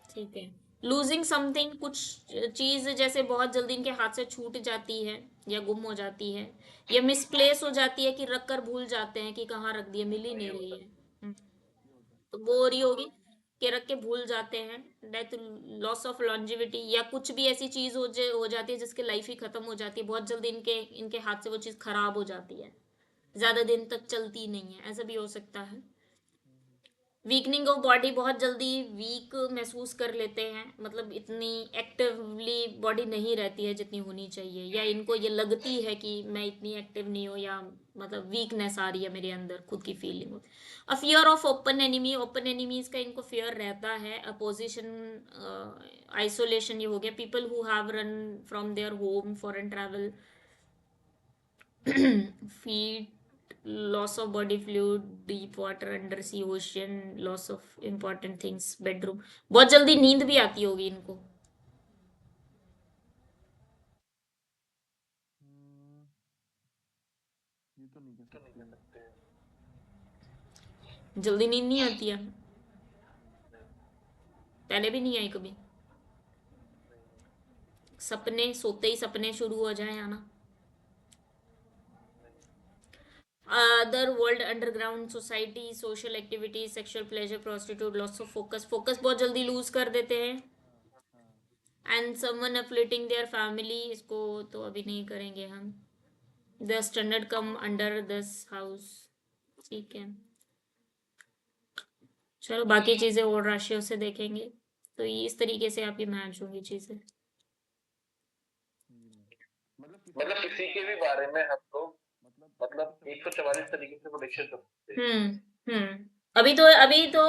ठीक है, लूजिंग समथिंग, कुछ चीज जैसे बहुत जल्दी इनके हाथ से छूट जाती है या गुम हो जाती है, या मिसप्लेस हो जाती है कि रख कर भूल जाते हैं कि कहाँ रख दिया, मिल ही ये नहीं रही होता है। तो वो हो रही होगी कि रख के भूल जाते हैं। डेथ, लॉस ऑफ लॉन्जिविटी, या कुछ भी ऐसी चीज हो जाती है जिसकी लाइफ ही खत्म हो जाती है, बहुत जल्दी इनके इनके हाथ से वो चीज खराब हो जाती है, ज्यादा दिन तक चलती नहीं है, ऐसा भी हो सकता है। वीकनिंग ऑफ बॉडी, बहुत जल्दी वीक महसूस कर लेते हैं, मतलब इतनी एक्टिवली बॉडी नहीं रहती है जितनी होनी चाहिए, या इनको ये लगती है कि मैं इतनी एक्टिव नहीं हूँ, या मतलब वीकनेस आ रही है मेरे अंदर, खुद की फीलिंग होती है। A fear of open enemy, open enemies का इनको फियर रहता है। अपोजिशन, आइसोलेशन, ये हो गया। People who have run from their home, foreign travel, feet, loss of body fluid, deep water, under sea, ocean, loss of important things, bedroom। बहुत जल्दी नींद भी आती होगी इनको। हम्म, ये तो नहीं कह तो नहीं सकते। कर सकते। जल्दी नींद नहीं आती है, नहीं, पहले भी नहीं आई कभी। नहीं, सपने, सोते ही सपने शुरू हो जाए आना। नहीं, other world, underground society, social activities, sexual pleasure, prostitute, loss of focus, focus बहुत जल्दी लूज कर देते हैं। हाँ हाँ। एंड समवन अपलिटिंग देयर फैमिली, इसको तो अभी नहीं करेंगे हम। The standard come under this house. ठीक है, चलो बाकी चीजें और राशियों से देखेंगे। तो ये इस तरीके से आपकी मैच होंगी चीजें। हम्म, मतलब किसी मतलब के भी किसी के बारे भी में बारे में हम लोग मतलब मतलब 144 तरीके से प्रोडिक्शन कर सकते हैं। अभी तो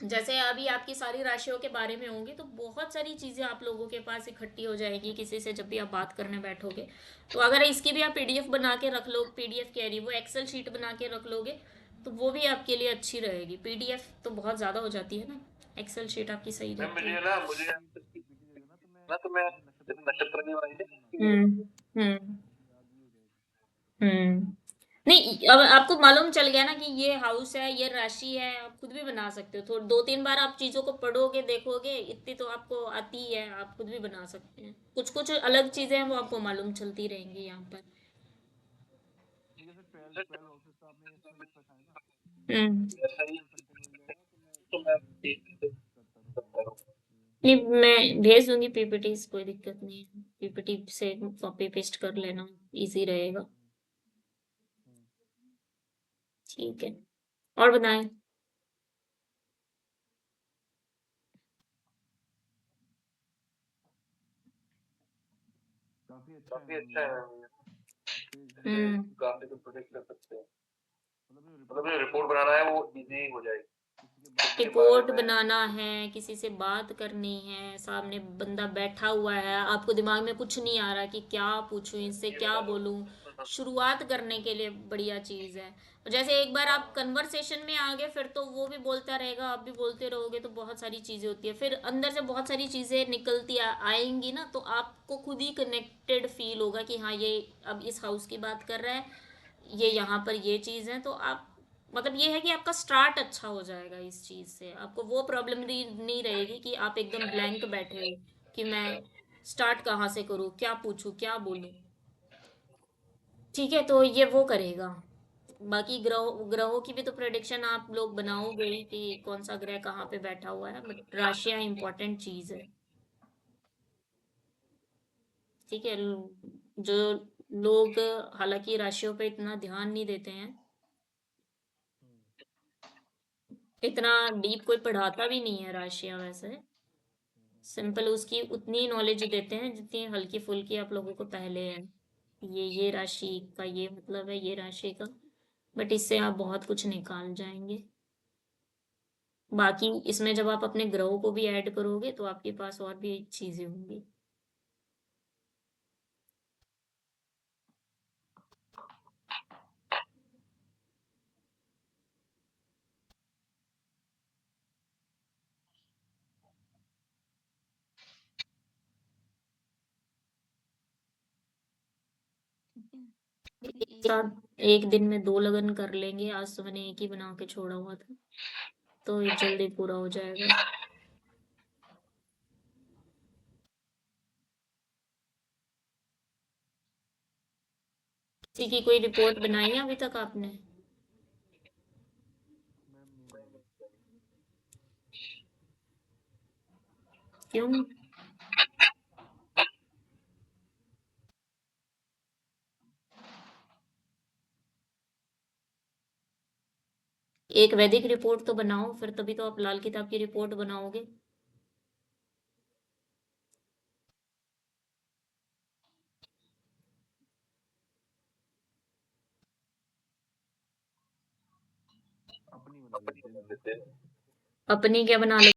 जैसे अभी आपकी सारी राशियों के बारे में होंगी, तो बहुत सारी चीजें आप लोगों के पास इकट्ठी हो जाएगी किसी से जब भी आप बात करने बैठोगे। तो अगर इसकी भी आप पीडीएफ बना के रख लो, पीडीएफ कह रही, वो एक्सेल शीट बना के रख लोगे, तो वो भी आपके लिए अच्छी रहेगी। पीडीएफ तो बहुत ज्यादा हो जाती है ना, एक्सेल शीट आपकी सही मैम रहती है। मुझे पीपीटी पीपीटी दे देना, तो मैं ना तो मैं जैसे नक्षत्र की बनाई थी नक्षत्र ना, की बनाई वैसे बना थी। दूंगा, हम्म। हम्म। तो याद भी हो जाएगा। हम्म। नहीं, अब आपको मालूम चल गया ना कि ये हाउस है, ये राशि है, आप खुद भी बना सकते हो। तो दो तीन बार आप चीजों को पढ़ोगे, देखोगे, इतनी तो आपको आती ही है, आप खुद भी बना सकते हैं। कुछ कुछ अलग चीजें हैं वो आपको मालूम चलती रहेंगी यहाँ पर। तो जैसे 12 हाउसेस का आपने इसमें लिख रखा है ना, हम्म। तो ऐसा ही वो कंटिन्यू हो जाएगा, तो मैं तो मैं इसमें करता रहूँगा। करता रहूँ। नहीं, मैं भेज दूंगी पीपीटी, कोई दिक्कत नहीं है। पीपीटी से कॉपी पेस्ट कर लेना, इजी रहेगा। हम्म, ठीक है, और बताएं। काफी अच्छा है काफी मैम अच्छा ये है ना, मैम ये। इससे हम हम्म। काफी कुछ काफी प्रोडिक्ट कुछ कर प्रोडिक्ट कर सकते हैं। सकते हैं। मतलब जो रिपोर्ट मतलब जो बनाना है रिपोर्ट वो बनाना है इजी वो हो जाएगी, इजी हो जाएगी। किसी के बारे किसी में के बारे रिपोर्ट में बनाना है, किसी से बात करनी है, सामने बंदा बैठा हुआ है, आपको दिमाग में कुछ नहीं आ रहा कि क्या पूछूं, इससे ये क्या बता दो। बोलूं। शुरुआत करने के लिए बढ़िया चीज़ है। और जैसे एक बार आप कन्वर्सेशन में आ गए, फिर तो वो भी बोलता रहेगा, आप भी बोलते रहोगे, तो बहुत सारी चीज़ें होती है। फिर अंदर से बहुत सारी चीज़ें निकलती आएंगी ना, तो आपको खुद ही कनेक्टेड फील होगा कि हाँ, ये अब इस हाउस की बात कर रहा है, ये यहाँ पर ये चीज़ है। तो आप, मतलब ये है कि आपका स्टार्ट अच्छा हो जाएगा इस चीज़ से। आपको वो प्रॉब्लम नहीं रहेगी कि आप एकदम ब्लैंक बैठे हो कि मैं स्टार्ट कहाँ से करूँ, क्या पूछूँ, क्या बोलूँ। ठीक है, तो ये वो करेगा। बाकी ग्रहों की भी तो प्रेडिक्शन आप लोग बनाओगे ही कि कौन सा ग्रह कहाँ पे बैठा हुआ है, बट राशियाँ इंपॉर्टेंट चीज़ है। ठीक है, जो लोग हालांकि राशियों पे इतना ध्यान नहीं देते हैं, इतना डीप कोई पढ़ाता भी नहीं है राशियां वैसे। सिंपल उसकी उतनी नॉलेज देते हैं जितनी हल्की फुल्की आप लोगों को पहले है। ये राशि का ये मतलब है, ये राशि का। बट इससे आप बहुत कुछ निकाल जाएंगे। बाकी इसमें जब आप अपने ग्रहों को भी ऐड करोगे, तो आपके पास और भी चीजें होंगी। एक साथ एक दिन में दो लगन कर लेंगे। आज तो मैंने एक ही बना के छोड़ा हुआ था, तो ये जल्दी पूरा हो जाएगा। किसी की कोई रिपोर्ट बनाई है अभी तक आपने? मैम नहीं बनाई। क्यों? एक वैदिक रिपोर्ट तो बनाओ, फिर तभी तो आप लाल किताब की रिपोर्ट बनाओगे। अपनी बना लेते हैं। अपनी क्या बना लो?